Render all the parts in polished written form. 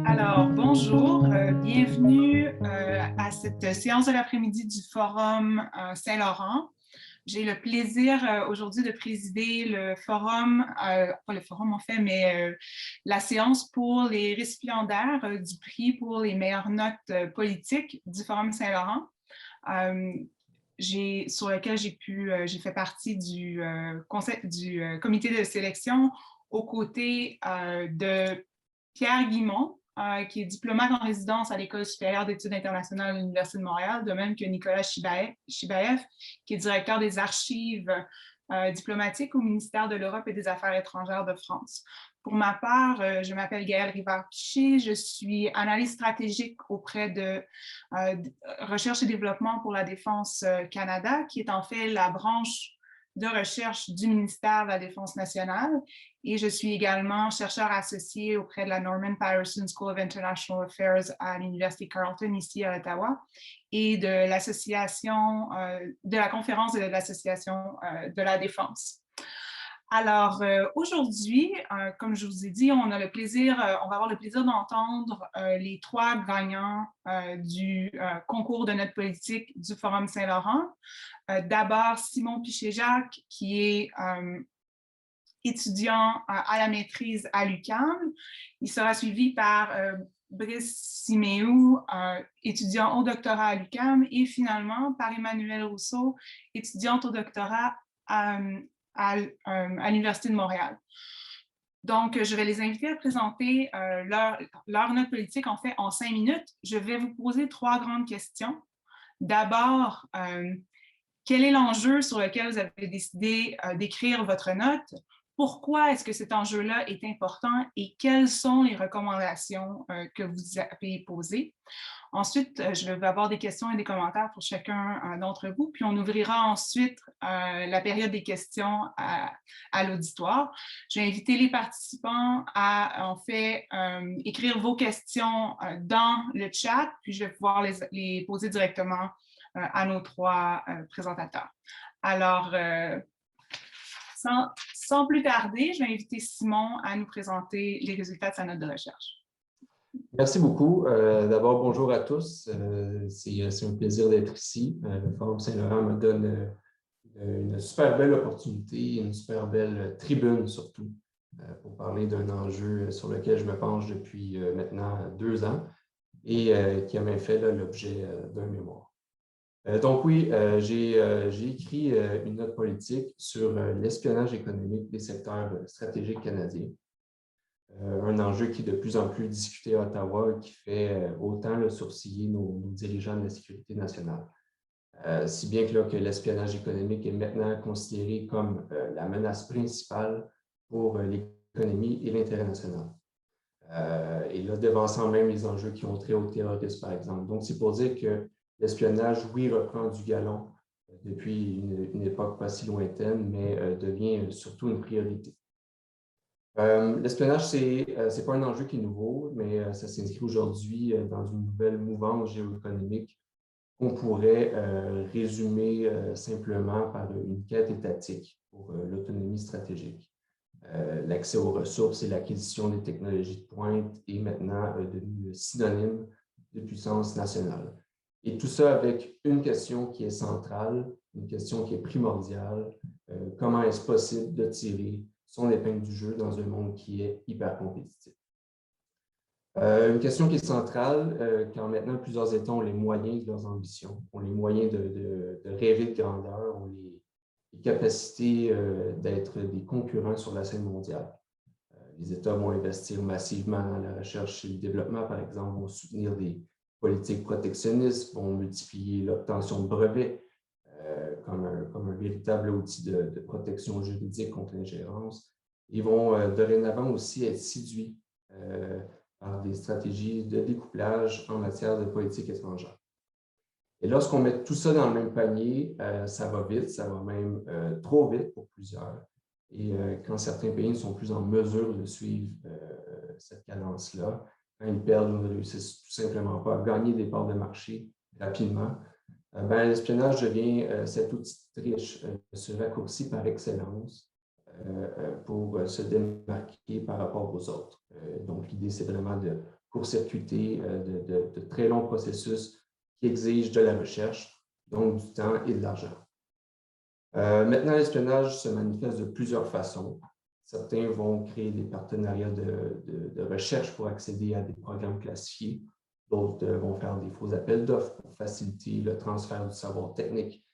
Alors, bonjour, bienvenue à cette séance de l'après-midi du Forum Saint-Laurent. J'ai le plaisir aujourd'hui de présider le forum, pas le forum en fait, mais la séance pour les récipiendaires du prix pour les meilleures notes politiques du Forum Saint-Laurent. Sur lequel j'ai fait partie du comité de sélection aux côtés de Pierre Guimond, qui est diplomate en résidence à l'École supérieure d'études internationales de l'Université de Montréal, de même que Nicolas Chibaev, qui est directeur des archives diplomatiques au ministère de l'Europe et des Affaires étrangères de France. Pour ma part, je m'appelle Gaëlle Rivard-Piché, je suis analyste stratégique auprès de Recherche et développement pour la défense Canada, qui est en fait la branche de recherche du ministère de la Défense nationale. Et je suis également chercheur associé auprès de la Norman Patterson School of International Affairs à l'Université Carleton, ici à Ottawa, et de l'association, de la conférence de l'Association de la Défense. Alors, aujourd'hui, comme je vous ai dit, on va avoir le plaisir d'entendre les trois gagnants du concours de notes politiques du Forum Saint-Laurent. D'abord, Simon Piché-Jacques, qui est étudiant à la maîtrise à l'UQAM. Il sera suivi par Brice Siméou, étudiant au doctorat à l'UQAM, et finalement par Emmanuelle Rousseau, étudiante au doctorat à l'Université de Montréal. Donc, je vais les inviter à présenter leur note politique, en fait, en 5 minutes. Je vais vous poser 3 grandes questions. D'abord, quel est l'enjeu sur lequel vous avez décidé d'écrire votre note? Pourquoi est-ce que cet enjeu-là est important et quelles sont les recommandations que vous avez posées? Ensuite, je vais avoir des questions et des commentaires pour chacun d'entre vous, puis on ouvrira ensuite la période des questions à l'auditoire. Je vais inviter les participants à, en fait, écrire vos questions dans le chat, puis je vais pouvoir les poser directement à nos 3 présentateurs. Alors, sans plus tarder, je vais inviter Simon à nous présenter les résultats de sa note de recherche. Merci beaucoup. D'abord, bonjour à tous. C'est un plaisir d'être ici. Le Forum Saint-Laurent me donne une super belle opportunité, une super belle tribune surtout, pour parler d'un enjeu sur lequel je me penche depuis maintenant 2 ans et qui a même fait l'objet d'un mémoire. Donc oui, j'ai écrit une note politique sur l'espionnage économique des secteurs stratégiques canadiens. Un enjeu qui est de plus en plus discuté à Ottawa et qui fait autant sourciller nos dirigeants de la sécurité nationale. Si bien que l'espionnage économique est maintenant considéré comme la menace principale pour l'économie et l'intérêt national. Et là, devançant même les enjeux qui ont trait au terrorisme, par exemple. Donc, c'est pour dire que l'espionnage, oui, reprend du galon depuis une époque pas si lointaine, mais devient surtout une priorité. L'espionnage, c'est pas un enjeu qui est nouveau, mais ça s'inscrit aujourd'hui dans une nouvelle mouvance géoéconomique qu'on pourrait résumer simplement par une quête étatique pour l'autonomie stratégique. L'accès aux ressources et l'acquisition des technologies de pointe est maintenant devenu synonyme de puissance nationale. Et tout ça avec une question qui est centrale, une question qui est primordiale. Comment est-ce possible de tirer son épingle du jeu dans un monde qui est hyper compétitif? Une question qui est centrale, quand maintenant plusieurs États ont les moyens de leurs ambitions, ont les moyens de rêver de grandeur, ont les capacités d'être des concurrents sur la scène mondiale. Les États vont investir massivement dans la recherche et le développement, par exemple, vont soutenir des politiques protectionnistes, vont multiplier l'obtention de brevets comme un véritable outil de protection juridique contre l'ingérence. Ils vont dorénavant aussi être séduits par des stratégies de découplage en matière de politique étrangère. Et lorsqu'on met tout ça dans le même panier, ça va vite, ça va même trop vite pour plusieurs. Et quand certains pays ne sont plus en mesure de suivre cette cadence-là, quand ils perdent ou ne réussissent tout simplement pas à gagner des parts de marché rapidement, L'espionnage devient cet outil de triche, ce raccourci par excellence pour se démarquer par rapport aux autres. Donc, l'idée, c'est vraiment de court-circuiter de très longs processus qui exigent de la recherche, donc du temps et de l'argent. Maintenant, l'espionnage se manifeste de plusieurs façons. Certains vont créer des partenariats de recherche pour accéder à des programmes classifiés. D'autres vont faire des faux appels d'offres pour faciliter le transfert du savoir technique.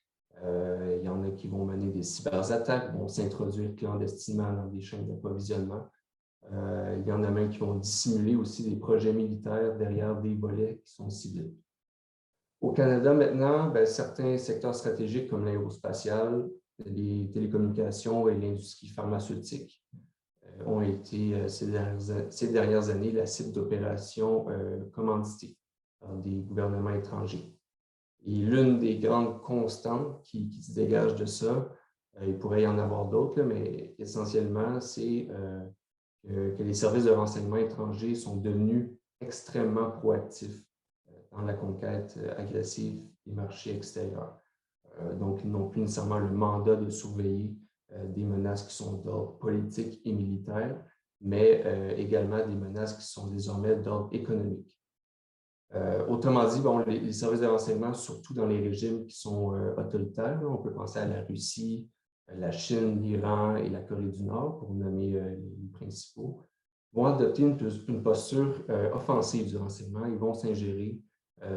Il y en a qui vont mener des cyberattaques, vont s'introduire clandestinement dans des chaînes d'approvisionnement. Il y en a même qui vont dissimuler aussi des projets militaires derrière des volets qui sont ciblés. Au Canada, maintenant, certains secteurs stratégiques comme l'aérospatial, les télécommunications et l'industrie pharmaceutique ont été, ces dernières années, la cible d'opérations commanditées par des gouvernements étrangers. Et l'une des grandes constantes qui se dégage de ça, il pourrait y en avoir d'autres, mais essentiellement, c'est que les services de renseignement étrangers sont devenus extrêmement proactifs dans la conquête agressive des marchés extérieurs. Donc, ils n'ont plus nécessairement le mandat de surveiller des menaces qui sont d'ordre politique et militaire, mais également des menaces qui sont désormais d'ordre économique. Autrement dit, les services de renseignement, surtout dans les régimes qui sont autoritaires, on peut penser à la Russie, la Chine, l'Iran et la Corée du Nord, pour nommer les principaux, vont adopter une posture offensive du renseignement. Ils vont s'ingérer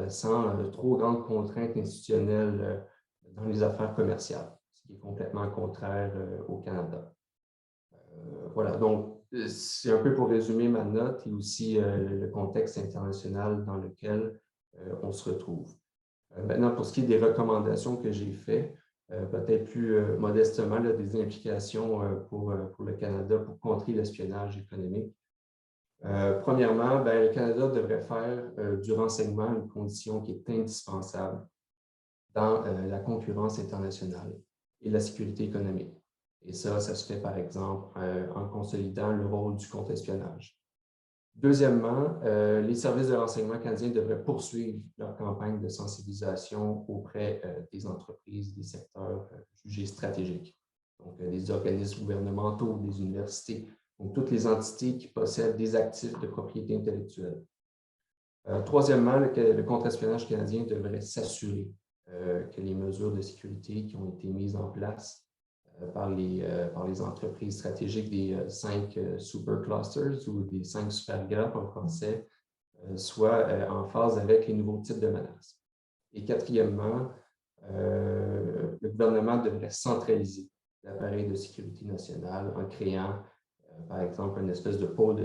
sans trop grandes contraintes institutionnelles dans les affaires commerciales, ce qui est complètement contraire au Canada. Voilà, donc c'est un peu pour résumer ma note et aussi le contexte international dans lequel on se retrouve. Maintenant, pour ce qui est des recommandations que j'ai faites, peut-être plus modestement, là, des implications pour le Canada pour contrer l'espionnage économique. Premièrement, le Canada devrait faire du renseignement une condition qui est indispensable dans la concurrence internationale et la sécurité économique. Et ça se fait par exemple en consolidant le rôle du contre-espionnage. Deuxièmement, les services de renseignement canadiens devraient poursuivre leur campagne de sensibilisation auprès des entreprises, des secteurs jugés stratégiques, donc des organismes gouvernementaux, des universités, donc toutes les entités qui possèdent des actifs de propriété intellectuelle. Troisièmement, le contre-espionnage canadien devrait s'assurer que les mesures de sécurité qui ont été mises en place par les entreprises stratégiques des 5 superclusters ou des 5 supergraphes en français soient en phase avec les nouveaux types de menaces. Et quatrièmement, le gouvernement devrait centraliser l'appareil de sécurité nationale en créant, par exemple, une espèce de pôle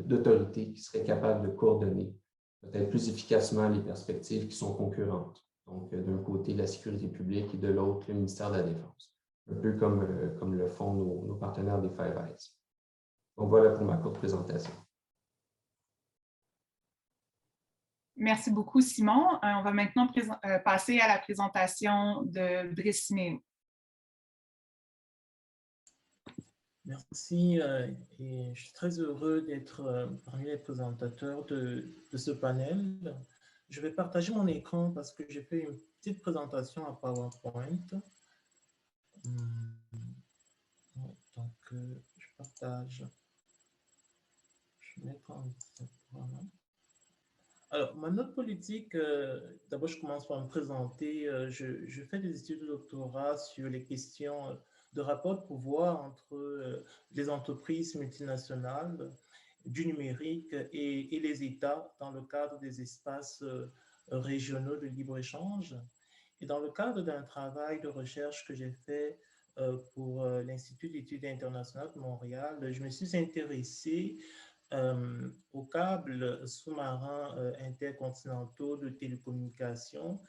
d'autorité qui serait capable de coordonner peut-être plus efficacement les perspectives qui sont concurrentes. Donc, d'un côté, la sécurité publique et de l'autre, le ministère de la Défense. Un peu comme le font nos partenaires des Five Eyes. Donc, voilà pour ma courte présentation. Merci beaucoup, Simon. On va maintenant passer à la présentation de Brice Siméo. Merci et je suis très heureux d'être parmi les présentateurs de ce panel. Je vais partager mon écran parce que j'ai fait une petite présentation à PowerPoint. Donc, je partage. Je vais mettre en... Voilà. Alors, ma note politique, d'abord, je commence par me présenter. Je fais des études de doctorat sur les questions de rapport de pouvoir entre les entreprises multinationales, du numérique et les États dans le cadre des espaces régionaux de libre-échange. Et dans le cadre d'un travail de recherche que j'ai fait pour l'Institut d'études internationales de Montréal, je me suis intéressé aux câbles sous-marins intercontinentaux de télécommunications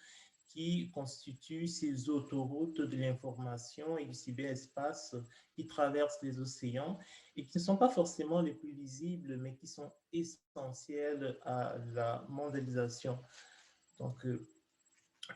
qui constituent ces autoroutes de l'information et du cyberespace qui traversent les océans et qui ne sont pas forcément les plus visibles, mais qui sont essentiels à la mondialisation. Donc,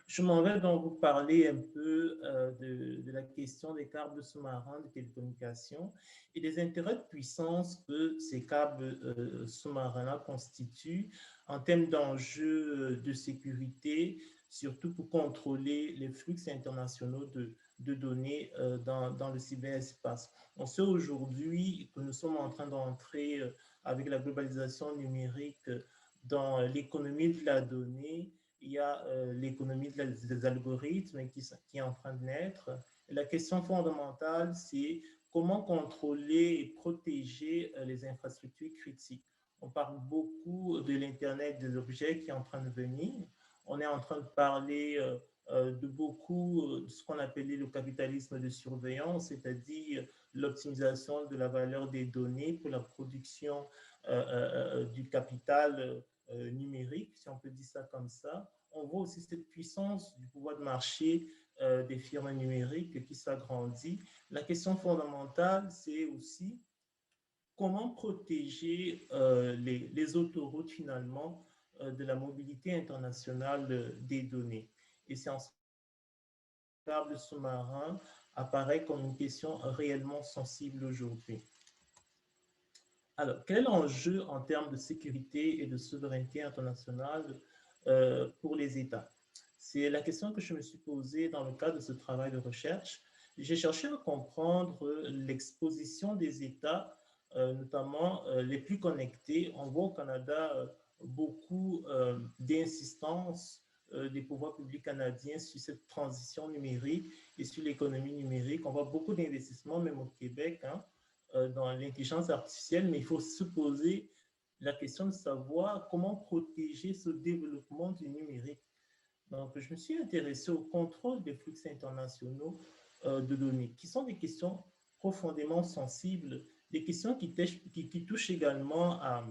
je m'en vais donc vous parler un peu de la question des câbles sous-marins de télécommunications et des intérêts de puissance que ces câbles sous-marins-là constituent en termes d'enjeux de sécurité, surtout pour contrôler les flux internationaux de données dans le cyberespace. On sait aujourd'hui que nous sommes en train d'entrer avec la globalisation numérique dans l'économie de la donnée. Il y a l'économie des algorithmes qui est en train de naître. Et la question fondamentale, c'est comment contrôler et protéger les infrastructures critiques. On parle beaucoup de l'Internet des objets qui est en train de venir. On est en train de parler de beaucoup de ce qu'on appelait le capitalisme de surveillance, c'est-à-dire l'optimisation de la valeur des données pour la production du capital numérique, si on peut dire ça comme ça. On voit aussi cette puissance du pouvoir de marché des firmes numériques qui s'agrandit. La question fondamentale, c'est aussi comment protéger les autoroutes finalement de la mobilité internationale des données. Et c'est en ce câble sous-marin apparaît comme une question réellement sensible aujourd'hui. Alors, quel est l'enjeu en termes de sécurité et de souveraineté internationale pour les États? C'est la question que je me suis posée dans le cadre de ce travail de recherche. J'ai cherché à comprendre l'exposition des États, notamment les plus connectés. On voit au Canada beaucoup d'insistance des pouvoirs publics canadiens sur cette transition numérique et sur l'économie numérique. On voit beaucoup d'investissements, même au Québec, dans l'intelligence artificielle, mais il faut se poser la question de savoir comment protéger ce développement du numérique. Donc, je me suis intéressé au contrôle des flux internationaux de données, qui sont des questions profondément sensibles, des questions qui touchent également à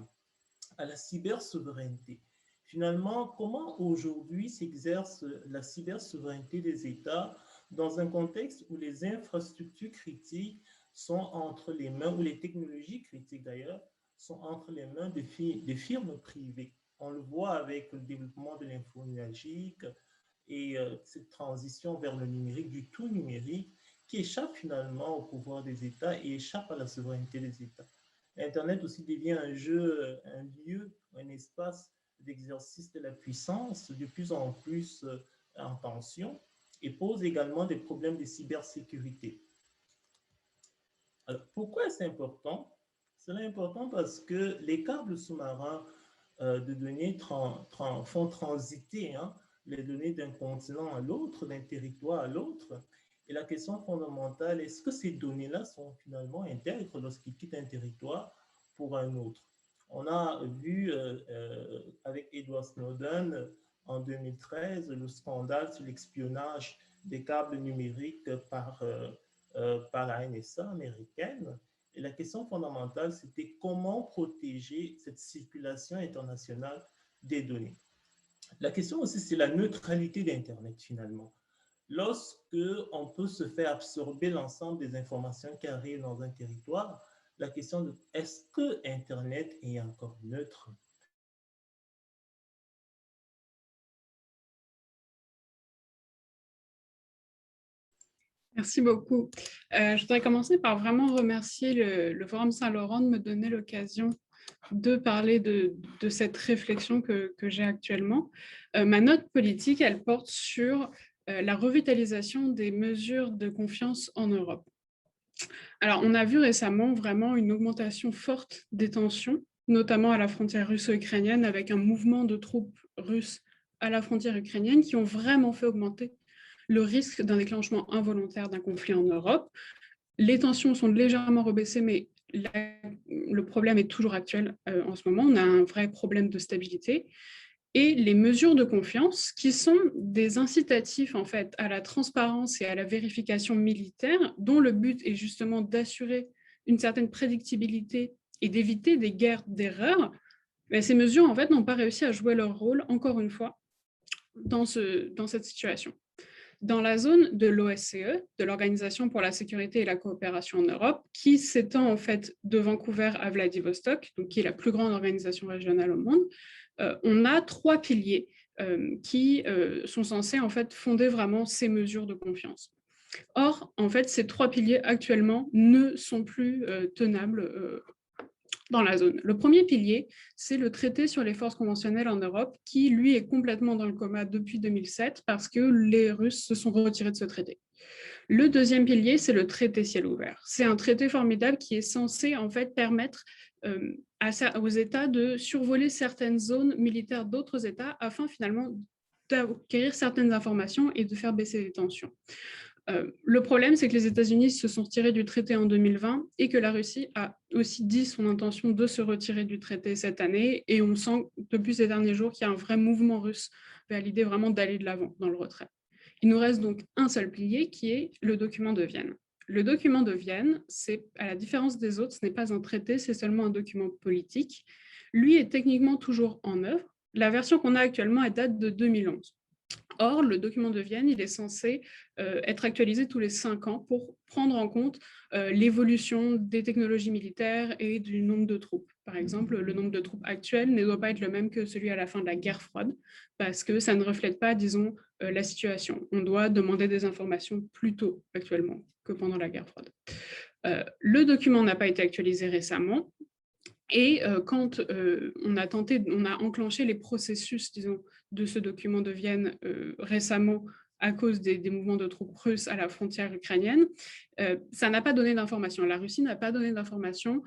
la cybersouveraineté. Finalement, comment aujourd'hui s'exerce la cybersouveraineté des États dans un contexte où les infrastructures critiques sont entre les mains, ou les technologies critiques d'ailleurs, sont entre les mains des firmes privées. On le voit avec le développement de l'info numérique et cette transition vers le numérique, du tout numérique, qui échappe finalement au pouvoir des États et échappe à la souveraineté des États. Internet aussi devient un jeu, un lieu, un espace d'exercice de la puissance de plus en plus en tension et pose également des problèmes de cybersécurité. Alors, pourquoi est-ce important? C'est important parce que les câbles sous-marins de données font transiter les données d'un continent à l'autre, d'un territoire à l'autre. Et la question fondamentale, est-ce que ces données-là sont finalement intègres lorsqu'ils quittent un territoire pour un autre? On a vu avec Edward Snowden en 2013 le scandale sur l'espionnage des câbles numériques par la NSA américaine. Et la question fondamentale, c'était comment protéger cette circulation internationale des données. La question aussi, c'est la neutralité d'Internet finalement. Lorsque on peut se faire absorber l'ensemble des informations qui arrivent dans un territoire, la question de est-ce que Internet est encore neutre? Merci beaucoup. Je voudrais commencer par vraiment remercier le Forum Saint-Laurent de me donner l'occasion de parler de cette réflexion que j'ai actuellement. Ma note politique, elle porte sur la revitalisation des mesures de confiance en Europe. Alors, on a vu récemment vraiment une augmentation forte des tensions, notamment à la frontière russo-ukrainienne, avec un mouvement de troupes russes à la frontière ukrainienne qui ont vraiment fait augmenter le risque d'un déclenchement involontaire d'un conflit en Europe. Les tensions sont légèrement rebaissées, mais le problème est toujours actuel en ce moment. On a un vrai problème de stabilité. Et les mesures de confiance, qui sont des incitatifs en fait, à la transparence et à la vérification militaire, dont le but est justement d'assurer une certaine prédictibilité et d'éviter des guerres d'erreurs, ces mesures en fait, n'ont pas réussi à jouer leur rôle, encore une fois, dans cette situation. Dans la zone de l'OSCE, de l'Organisation pour la sécurité et la coopération en Europe, qui s'étend en fait de Vancouver à Vladivostok, donc qui est la plus grande organisation régionale au monde, on a 3 piliers qui sont censés en fait fonder vraiment ces mesures de confiance. Or, en fait, ces 3 piliers actuellement ne sont plus tenables dans la zone. Le premier pilier, c'est le traité sur les forces conventionnelles en Europe, qui, lui, est complètement dans le coma depuis 2007 parce que les Russes se sont retirés de ce traité. Le deuxième pilier, c'est le traité ciel ouvert. C'est un traité formidable qui est censé, en fait, permettre aux États de survoler certaines zones militaires d'autres États afin, finalement, d'acquérir certaines informations et de faire baisser les tensions. Le problème, c'est que les États-Unis se sont retirés du traité en 2020 et que la Russie a aussi dit son intention de se retirer du traité cette année. Et on sent depuis ces derniers jours qu'il y a un vrai mouvement russe vers l'idée vraiment d'aller de l'avant dans le retrait. Il nous reste donc un seul pilier qui est le document de Vienne. Le document de Vienne, c'est, à la différence des autres, ce n'est pas un traité, c'est seulement un document politique. Lui est techniquement toujours en œuvre. La version qu'on a actuellement, elle date de 2011. Or, le document de Vienne, il est censé être actualisé tous les 5 ans pour prendre en compte l'évolution des technologies militaires et du nombre de troupes. Par exemple, le nombre de troupes actuelles ne doit pas être le même que celui à la fin de la guerre froide, parce que ça ne reflète pas, disons, la situation. On doit demander des informations plus tôt actuellement que pendant la guerre froide. Le document n'a pas été actualisé récemment, et quand on a enclenché les processus, disons, de ce document de Vienne récemment à cause des mouvements de troupes russes à la frontière ukrainienne, ça n'a pas donné d'informations. La Russie n'a pas donné d'informations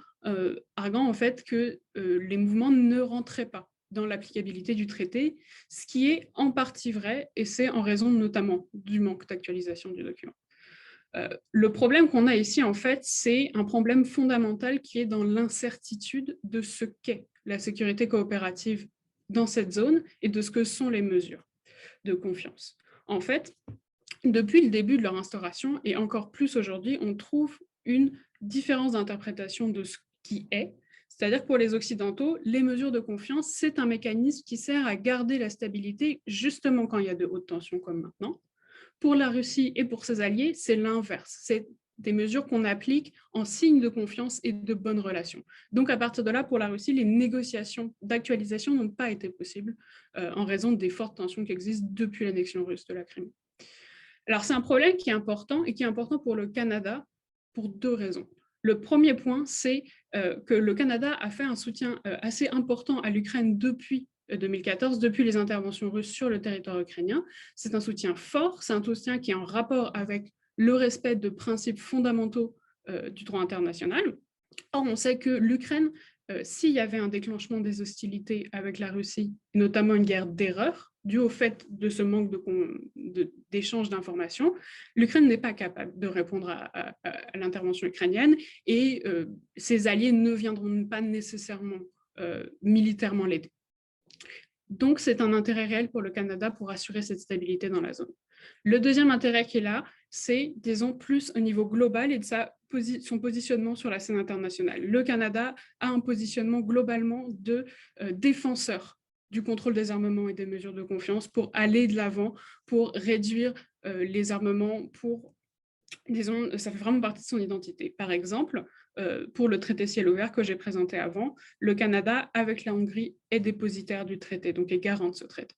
arguant en fait que les mouvements ne rentraient pas dans l'applicabilité du traité, ce qui est en partie vrai, et c'est en raison notamment du manque d'actualisation du document. Le problème qu'on a ici, en fait, c'est un problème fondamental qui est dans l'incertitude de ce qu'est la sécurité coopérative dans cette zone et de ce que sont les mesures de confiance. En fait, depuis le début de leur instauration, et encore plus aujourd'hui, on trouve une différence d'interprétation de ce qui est. C'est-à-dire que pour les Occidentaux, les mesures de confiance, c'est un mécanisme qui sert à garder la stabilité justement quand il y a de hautes tensions comme maintenant. Pour la Russie et pour ses alliés, c'est l'inverse. C'est des mesures qu'on applique en signe de confiance et de bonnes relations. Donc, à partir de là, pour la Russie, les négociations d'actualisation n'ont pas été possibles en raison des fortes tensions qui existent depuis l'annexion russe de la Crimée. Alors, c'est un problème qui est important et qui est important pour le Canada pour 2 raisons. Le premier point, c'est que le Canada a fait un soutien assez important à l'Ukraine depuis 2014, depuis les interventions russes sur le territoire ukrainien. C'est un soutien fort, c'est un soutien qui est en rapport avec le respect de principes fondamentaux du droit international. Or, on sait que l'Ukraine, s'il y avait un déclenchement des hostilités avec la Russie, notamment une guerre d'erreur, due au fait de ce manque d'échange d'informations, l'Ukraine n'est pas capable de répondre à l'intervention ukrainienne et ses alliés ne viendront pas nécessairement militairement l'aider. Donc, c'est un intérêt réel pour le Canada pour assurer cette stabilité dans la zone. Le deuxième intérêt qui est là, c'est, disons, plus au niveau global et de son positionnement sur la scène internationale. Le Canada a un positionnement globalement de défenseur du contrôle des armements et des mesures de confiance pour aller de l'avant, pour réduire les armements, pour, disons, ça fait vraiment partie de son identité. Par exemple, pour le traité ciel ouvert que j'ai présenté avant, le Canada, avec la Hongrie, est dépositaire du traité, donc est garant de ce traité.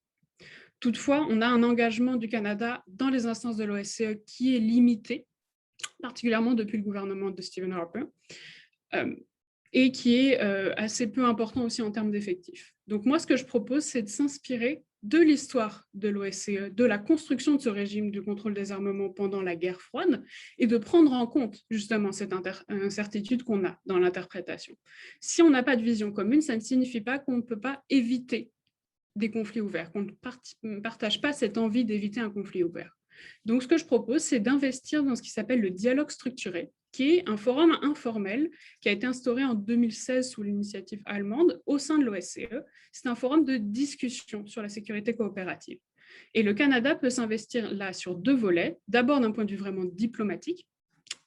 Toutefois, on a un engagement du Canada dans les instances de l'OSCE qui est limité, particulièrement depuis le gouvernement de Stephen Harper, et qui est assez peu important aussi en termes d'effectifs. Donc moi, ce que je propose, c'est de s'inspirer de l'histoire de l'OSCE, de la construction de ce régime du contrôle des armements pendant la guerre froide, et de prendre en compte justement cette incertitude qu'on a dans l'interprétation. Si on n'a pas de vision commune, ça ne signifie pas qu'on ne peut pas éviter des conflits ouverts, qu'on ne partage pas cette envie d'éviter un conflit ouvert. Donc, ce que je propose, c'est d'investir dans ce qui s'appelle le dialogue structuré, qui est un forum informel qui a été instauré en 2016 sous l'initiative allemande au sein de l'OSCE. C'est un forum de discussion sur la sécurité coopérative. Et le Canada peut s'investir là sur 2 volets. D'abord, d'un point de vue vraiment diplomatique,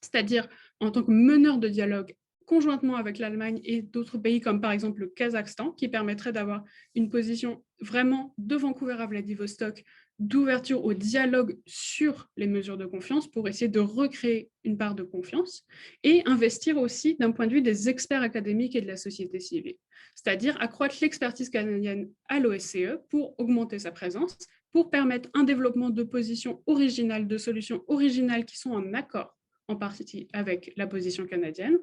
c'est-à-dire en tant que meneur de dialogue conjointement avec l'Allemagne et d'autres pays comme par exemple le Kazakhstan, qui permettrait d'avoir une position vraiment de Vancouver à Vladivostok, d'ouverture au dialogue sur les mesures de confiance pour essayer de recréer une part de confiance et investir aussi d'un point de vue des experts académiques et de la société civile, c'est-à-dire accroître l'expertise canadienne à l'OSCE pour augmenter sa présence, pour permettre un développement de positions originales, de solutions originales qui sont en accord en partie avec la position canadienne,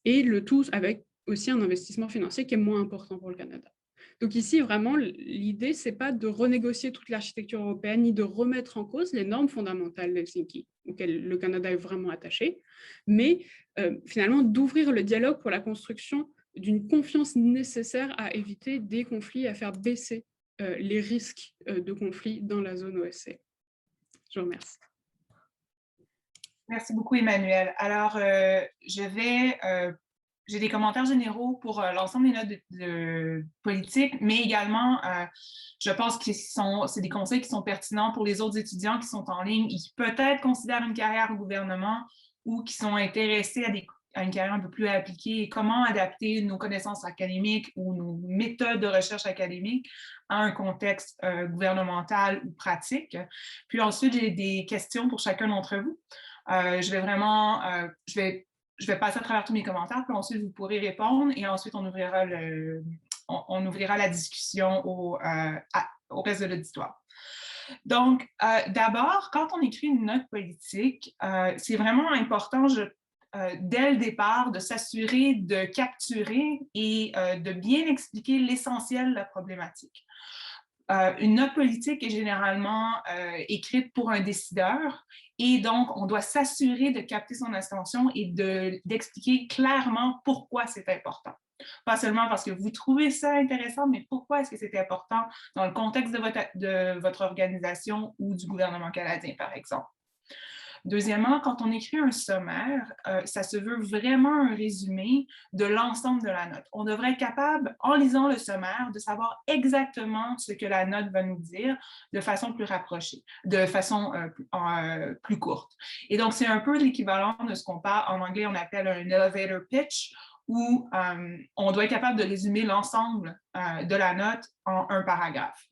et le tout avec aussi un investissement financier qui est moins important pour le Canada. Donc ici, vraiment, l'idée, ce n'est pas de renégocier toute l'architecture européenne ni de remettre en cause les normes fondamentales d'Helsinki, auxquelles le Canada est vraiment attaché, mais finalement d'ouvrir le dialogue pour la construction d'une confiance nécessaire à éviter des conflits, à faire baisser les risques de conflits dans la zone OSCE. Je vous remercie. Merci beaucoup, Emmanuel. Alors, j'ai des commentaires généraux pour l'ensemble des notes de politique, mais également, je pense que c'est des conseils qui sont pertinents pour les autres étudiants qui sont en ligne et qui peut-être considèrent une carrière au gouvernement ou qui sont intéressés à une carrière un peu plus appliquée et comment adapter nos connaissances académiques ou nos méthodes de recherche académique à un contexte gouvernemental ou pratique. Puis ensuite, j'ai des questions pour chacun d'entre vous. Je vais passer à travers tous mes commentaires, puis ensuite vous pourrez répondre et ensuite on ouvrira la discussion au reste de l'auditoire. Donc, d'abord, quand on écrit une note politique, c'est vraiment important, dès le départ, de s'assurer de capturer et de bien expliquer l'essentiel de la problématique. Une note politique est généralement écrite pour un décideur et donc on doit s'assurer de capter son attention et d'expliquer clairement pourquoi c'est important. Pas seulement parce que vous trouvez ça intéressant, mais pourquoi est-ce que c'est important dans le contexte de votre organisation ou du gouvernement canadien, par exemple. Deuxièmement, quand on écrit un sommaire, ça se veut vraiment un résumé de l'ensemble de la note. On devrait être capable, en lisant le sommaire, de savoir exactement ce que la note va nous dire de façon plus rapprochée, de façon plus courte. Et donc, c'est un peu l'équivalent de ce qu'on parle, en anglais, on appelle un elevator pitch, où on doit être capable de résumer l'ensemble de la note en un paragraphe.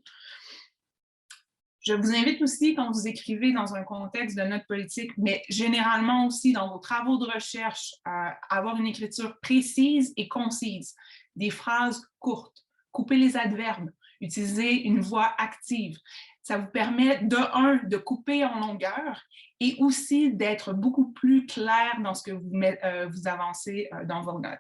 Je vous invite aussi, quand vous écrivez dans un contexte de note politique, mais généralement aussi dans vos travaux de recherche, à avoir une écriture précise et concise, des phrases courtes, couper les adverbes, utiliser une voix active. Ça vous permet, de couper en longueur et aussi d'être beaucoup plus clair dans ce que vous avancez dans vos notes.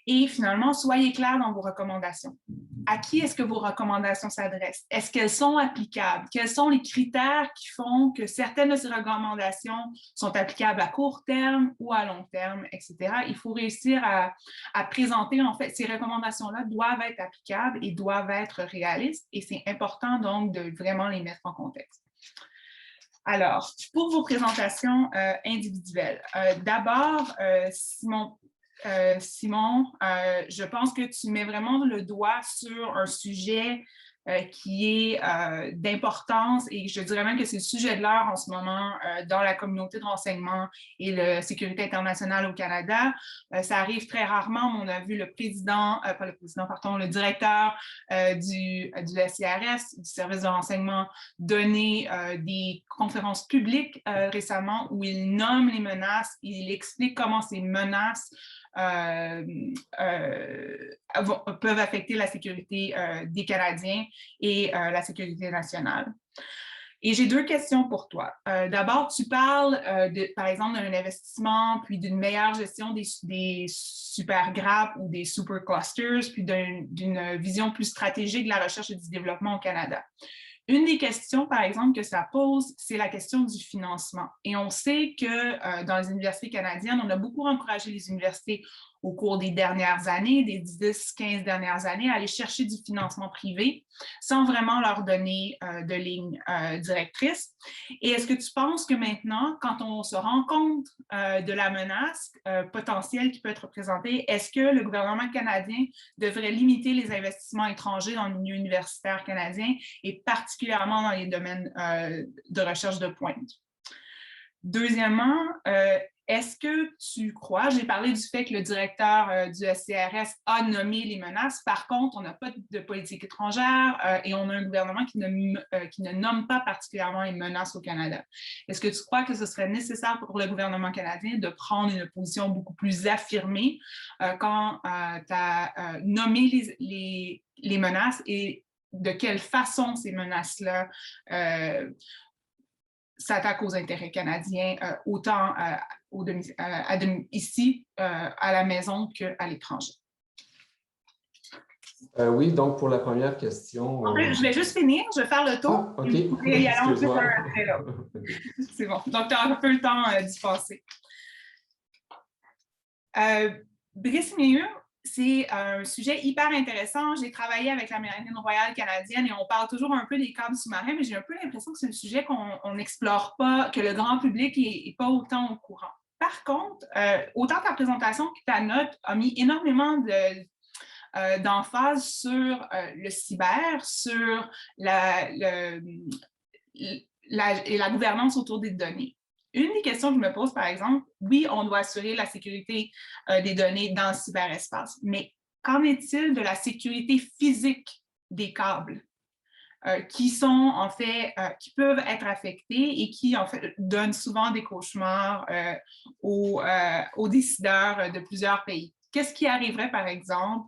Et finalement, soyez clair dans vos recommandations. À qui est-ce que vos recommandations s'adressent? Est-ce qu'elles sont applicables? Quels sont les critères qui font que certaines de ces recommandations sont applicables à court terme ou à long terme, etc.? Il faut réussir à présenter, en fait, ces recommandations-là doivent être applicables et doivent être réalistes et c'est important donc de vraiment les mettre en contexte. Alors, pour vos présentations individuelles, d'abord, Simon, je pense que tu mets vraiment le doigt sur un sujet qui est d'importance et je dirais même que c'est le sujet de l'heure en ce moment dans la communauté de renseignement et la sécurité internationale au Canada. Ça arrive très rarement, mais on a vu le directeur du SCRS, du service de renseignement, donner des conférences publiques récemment où il nomme les menaces, il explique comment ces menaces peuvent affecter la sécurité des Canadiens et la sécurité nationale. Et j'ai deux questions pour toi. D'abord, tu parles, par exemple, d'un investissement, puis d'une meilleure gestion des super grappes ou des super clusters, puis d'une vision plus stratégique de la recherche et du développement au Canada. Une des questions, par exemple, que ça pose, c'est la question du financement. Et on sait que dans les universités canadiennes, on a beaucoup encouragé les universités au cours des dernières années, des 10-15 dernières années, à aller chercher du financement privé sans vraiment leur donner de ligne directrice. Et est-ce que tu penses que maintenant, quand on se rend compte de la menace potentielle qui peut être représentée, est-ce que le gouvernement canadien devrait limiter les investissements étrangers dans le milieu universitaire canadien et particulièrement dans les domaines de recherche de pointe? Deuxièmement, est-ce que tu crois, j'ai parlé du fait que le directeur du SCRS a nommé les menaces, par contre, on n'a pas de politique étrangère et on a un gouvernement qui ne nomme pas particulièrement les menaces au Canada. Est-ce que tu crois que ce serait nécessaire pour le gouvernement canadien de prendre une position beaucoup plus affirmée quand tu as nommé les menaces et de quelle façon ces menaces-là s'attaquent aux intérêts canadiens, autant ici à la maison qu'à l'étranger. Oui, donc pour la première question... En fait, je vais juste finir, je vais faire le tour. Ah, OK. Et vous pouvez y aller ensuite Excuse-moi. un après l'autre. C'est bon. Donc, tu as un peu le temps d'y passer. Brissigny, c'est un sujet hyper intéressant. J'ai travaillé avec la Marine royale canadienne et on parle toujours un peu des câbles sous-marins, mais j'ai un peu l'impression que c'est un sujet qu'on n'explore pas, que le grand public n'est pas autant au courant. Par contre, autant ta présentation que ta note a mis énormément d'emphase sur le cyber, sur la gouvernance autour des données. Une des questions que je me pose, par exemple, oui, on doit assurer la sécurité des données dans le cyberespace, mais qu'en est-il de la sécurité physique des câbles qui sont, en fait, qui peuvent être affectés et qui, en fait, donnent souvent des cauchemars aux décideurs de plusieurs pays? Qu'est-ce qui arriverait, par exemple,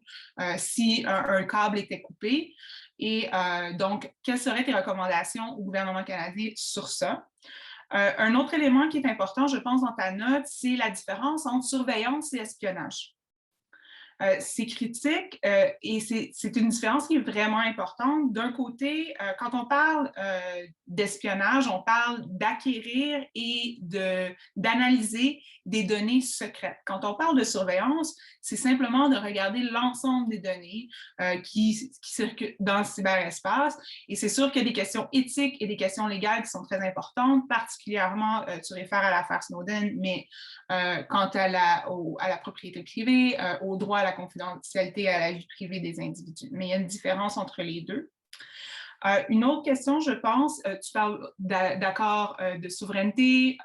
si un câble était coupé? Et donc, quelles seraient tes recommandations au gouvernement canadien sur ça? Un autre élément qui est important, je pense, dans ta note, c'est la différence entre surveillance et espionnage. C'est critique et c'est une différence qui est vraiment importante. D'un côté, quand on parle d'espionnage, on parle d'acquérir et d'analyser des données secrètes. Quand on parle de surveillance, c'est simplement de regarder l'ensemble des données qui circulent dans le cyberespace. Et c'est sûr qu'il y a des questions éthiques et des questions légales qui sont très importantes, particulièrement, tu réfères à l'affaire Snowden, mais quant à la propriété privée, au droit à la confidentialité et à la vie privée des individus. Mais il y a une différence entre les deux. Une autre question, je pense, tu parles d'accords de souveraineté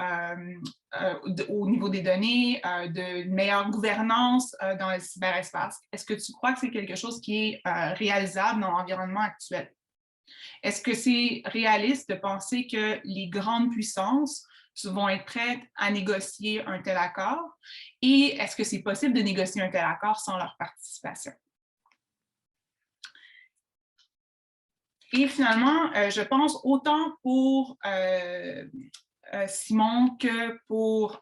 au niveau des données, de meilleure gouvernance dans le cyberespace. Est-ce que tu crois que c'est quelque chose qui est réalisable dans l'environnement actuel? Est-ce que c'est réaliste de penser que les grandes puissances vont être prêtes à négocier un tel accord? Et est-ce que c'est possible de négocier un tel accord sans leur participation? Et finalement, je pense autant pour Simon que pour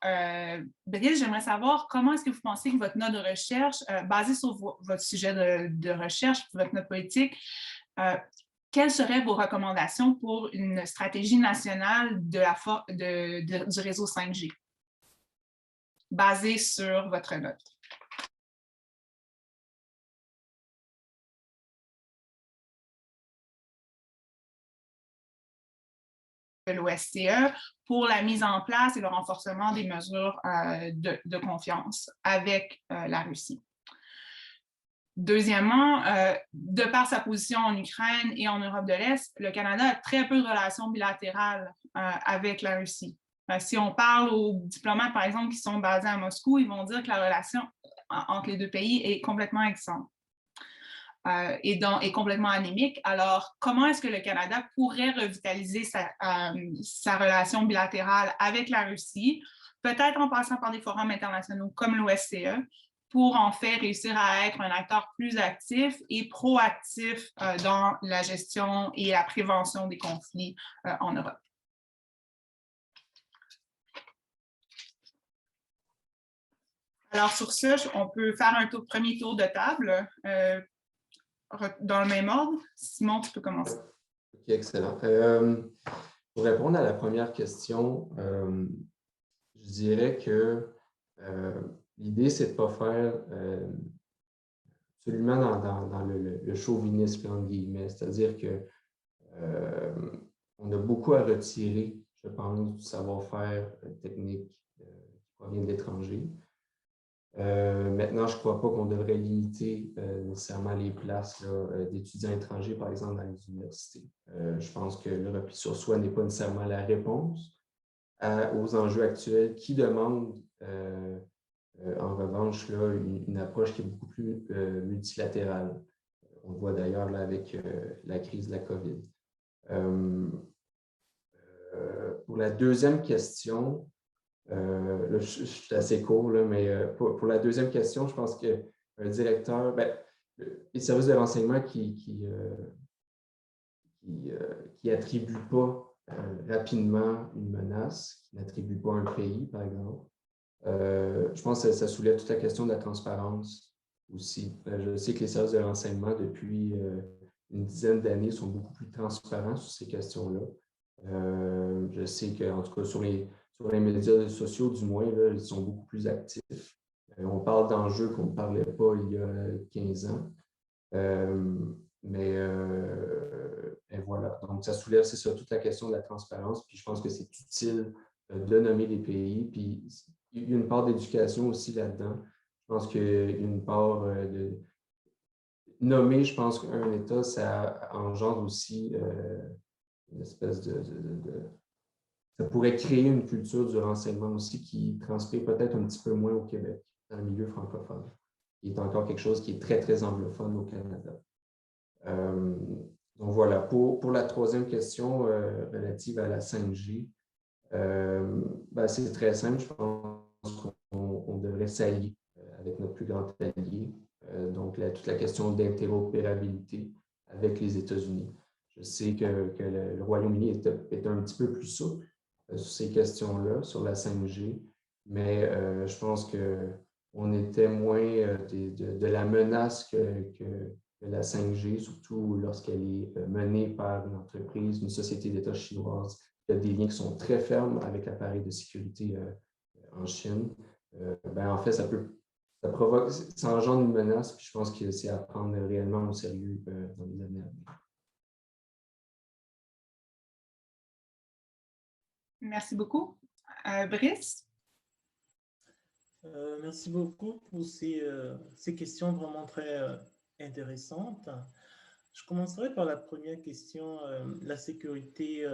Brice, j'aimerais savoir comment est-ce que vous pensez que votre note de recherche, basée sur votre sujet de recherche, votre note politique, quelles seraient vos recommandations pour une stratégie nationale du réseau 5G, basée sur votre note? De l'OSCE pour la mise en place et le renforcement des mesures de confiance avec la Russie. Deuxièmement, de par sa position en Ukraine et en Europe de l'Est, le Canada a très peu de relations bilatérales avec la Russie. Si on parle aux diplomates, par exemple, qui sont basés à Moscou, ils vont dire que la relation entre les deux pays est complètement exsangue. Et complètement anémique. Alors, comment est-ce que le Canada pourrait revitaliser sa relation bilatérale avec la Russie, peut-être en passant par des forums internationaux comme l'OSCE, pour en fait réussir à être un acteur plus actif et proactif dans la gestion et la prévention des conflits en Europe? Alors, sur ce, on peut faire un premier tour de table. Dans le même ordre. Simon, tu peux commencer. OK, excellent. Pour répondre à la première question, je dirais que l'idée, c'est de ne pas faire absolument dans le chauvinisme, entre guillemets. C'est-à-dire qu'on a beaucoup à retirer, je pense, du savoir-faire technique qui provient de l'étranger. Maintenant, je ne crois pas qu'on devrait limiter nécessairement les places d'étudiants étrangers, par exemple, dans les universités. Je pense que le repli sur soi n'est pas nécessairement la réponse aux enjeux actuels qui demandent, en revanche, là, une approche qui est beaucoup plus multilatérale. On le voit d'ailleurs avec la crise de la COVID. Pour la deuxième question, là, je suis assez court, là, mais pour la deuxième question, je pense qu'un directeur, les services de renseignement qui n'attribuent pas rapidement une menace, qui n'attribuent pas un pays, par exemple, Je pense que ça soulève toute la question de la transparence aussi. Je sais que les services de renseignement, depuis une dizaine d'années, sont beaucoup plus transparents sur ces questions-là. Je sais qu'en tout cas, sur les médias sociaux, du moins, là, ils sont beaucoup plus actifs. On parle d'enjeux qu'on ne parlait pas il y a 15 ans. Et voilà. Donc, ça soulève, c'est ça, toute la question de la transparence. Puis je pense que c'est utile de nommer les pays. Puis il y a une part d'éducation aussi là-dedans. Je pense qu'il y a une part de nommer, je pense qu'un État, ça engendre aussi une espèce ça pourrait créer une culture du renseignement aussi qui transpire peut-être un petit peu moins au Québec, dans le milieu francophone, qui est encore quelque chose qui est très, très anglophone au Canada. Donc voilà, pour la troisième question relative à la 5G, c'est très simple. Je pense qu'on devrait s'allier avec notre plus grand allié. Donc, toute la question d'interopérabilité avec les États-Unis. Je sais que le Royaume-Uni est un petit peu plus souple sur ces questions-là, sur la 5G, mais je pense qu'on est témoin de la menace que la 5G, surtout lorsqu'elle est menée par une entreprise, une société d'État chinoise. Il y a des liens qui sont très fermes avec l'appareil de sécurité en Chine. En fait, ça engendre une menace, puis je pense que c'est à prendre réellement au sérieux dans les années à venir. Merci beaucoup. Brice? Merci beaucoup pour ces questions vraiment très intéressantes. Je commencerai par la première question, la sécurité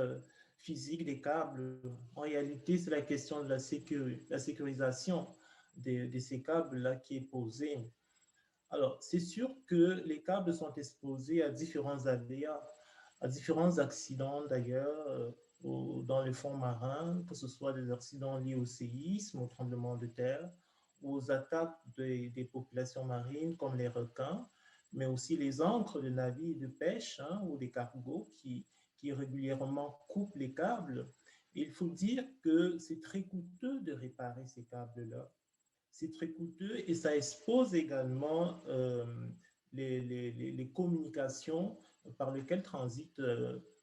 physique des câbles. En réalité, c'est la question de la sécurisation de ces câbles-là qui est posée. Alors, c'est sûr que les câbles sont exposés à différents aléas, à différents accidents d'ailleurs, dans les fonds marins, que ce soit des accidents liés au séisme, au tremblement de terre, ou aux attaques des populations marines comme les requins, mais aussi les ancres de navires de pêche ou des cargos qui régulièrement coupent les câbles. Et il faut dire que c'est très coûteux de réparer ces câbles-là. C'est très coûteux et ça expose également les communications par lesquelles transitent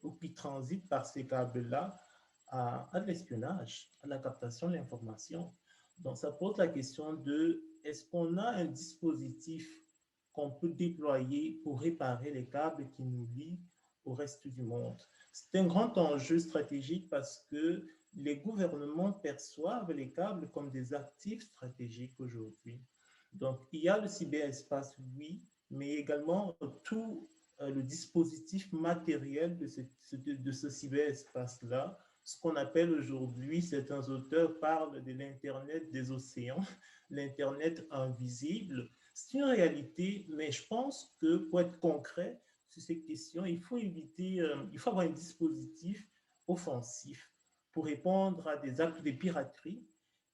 ou qui transitent par ces câbles-là à de l'espionnage, à la captation de l'information. Donc, ça pose la question de est-ce qu'on a un dispositif qu'on peut déployer pour réparer les câbles qui nous lient au reste du monde? C'est un grand enjeu stratégique parce que les gouvernements perçoivent les câbles comme des actifs stratégiques aujourd'hui. Donc, il y a le cyberespace, oui, mais également tout le dispositif matériel de ce cyberespace-là, ce qu'on appelle aujourd'hui, certains auteurs parlent de l'Internet des océans, l'Internet invisible. C'est une réalité, mais je pense que pour être concret sur ces questions, il faut avoir un dispositif offensif pour répondre à des actes de piraterie.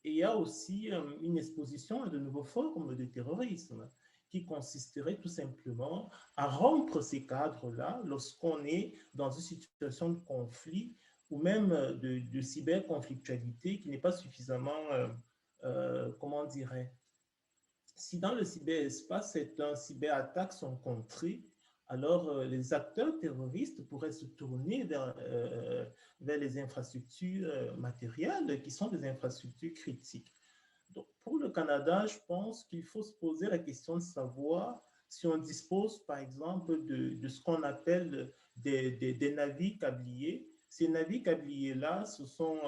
Et il y a aussi une exposition à de nouvelles formes de terrorisme qui consisterait tout simplement à rompre ces cadres-là lorsqu'on est dans une situation de conflit ou même de cyberconflictualité qui n'est pas suffisamment, comment dirais, si dans le cyberespace, certaines cyberattaques sont contrées, alors les acteurs terroristes pourraient se tourner vers les infrastructures matérielles qui sont des infrastructures critiques. Donc, pour le Canada, je pense qu'il faut se poser la question de savoir si on dispose, par exemple, de ce qu'on appelle des navires câbliers. Ces navires câbliers-là, ce sont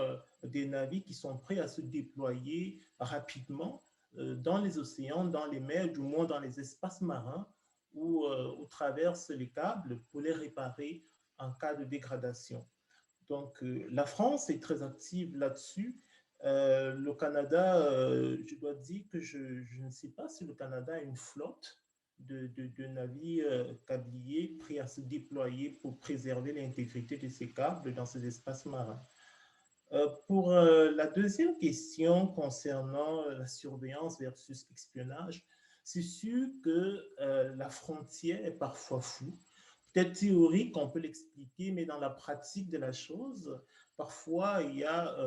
des navires qui sont prêts à se déployer rapidement dans les océans, dans les mers, du moins dans les espaces marins où traversent les câbles pour les réparer en cas de dégradation. Donc, la France est très active là-dessus. Le Canada, je dois dire que je ne sais pas si le Canada a une flotte de navires câbliers prêts à se déployer pour préserver l'intégrité de ces câbles dans ces espaces marins. Pour la deuxième question concernant la surveillance versus espionnage, c'est sûr que la frontière est parfois floue. Peut-être théorique, on peut l'expliquer, mais dans la pratique de la chose, parfois il y a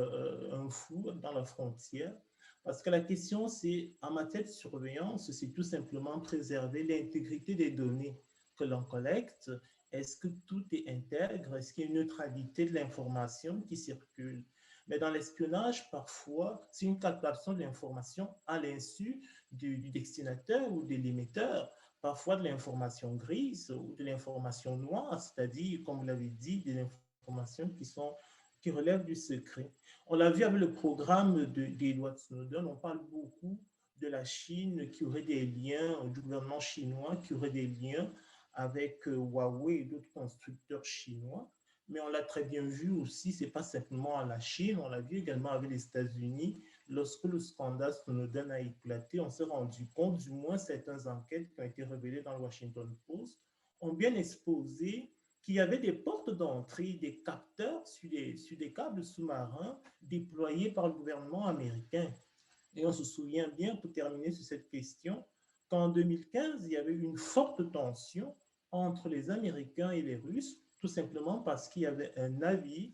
un flou dans la frontière. Parce que la question, c'est, en matière de surveillance, c'est tout simplement préserver l'intégrité des données que l'on collecte. Est-ce que tout est intègre? Est-ce qu'il y a une neutralité de l'information qui circule? Mais dans l'espionnage, parfois, c'est une captation de l'information à l'insu du destinataire ou de l'émetteur, parfois de l'information grise ou de l'information noire, c'est-à-dire, comme vous l'avez dit, des informations qui relèvent du secret. On l'a vu avec le programme d'Edward Snowden, on parle beaucoup de la Chine qui aurait des liens, du gouvernement chinois qui aurait des liens avec Huawei et d'autres constructeurs chinois. Mais on l'a très bien vu aussi, ce n'est pas simplement à la Chine, on l'a vu également avec les États-Unis. Lorsque le scandale Snowden a éclaté, on s'est rendu compte, du moins certaines enquêtes qui ont été révélées dans le Washington Post, ont bien exposé qu'il y avait des portes d'entrée, des capteurs sur des câbles sous-marins déployés par le gouvernement américain. Et on se souvient bien, pour terminer sur cette question, qu'en 2015, il y avait une forte tension entre les Américains et les Russes, tout simplement parce qu'il y avait un navire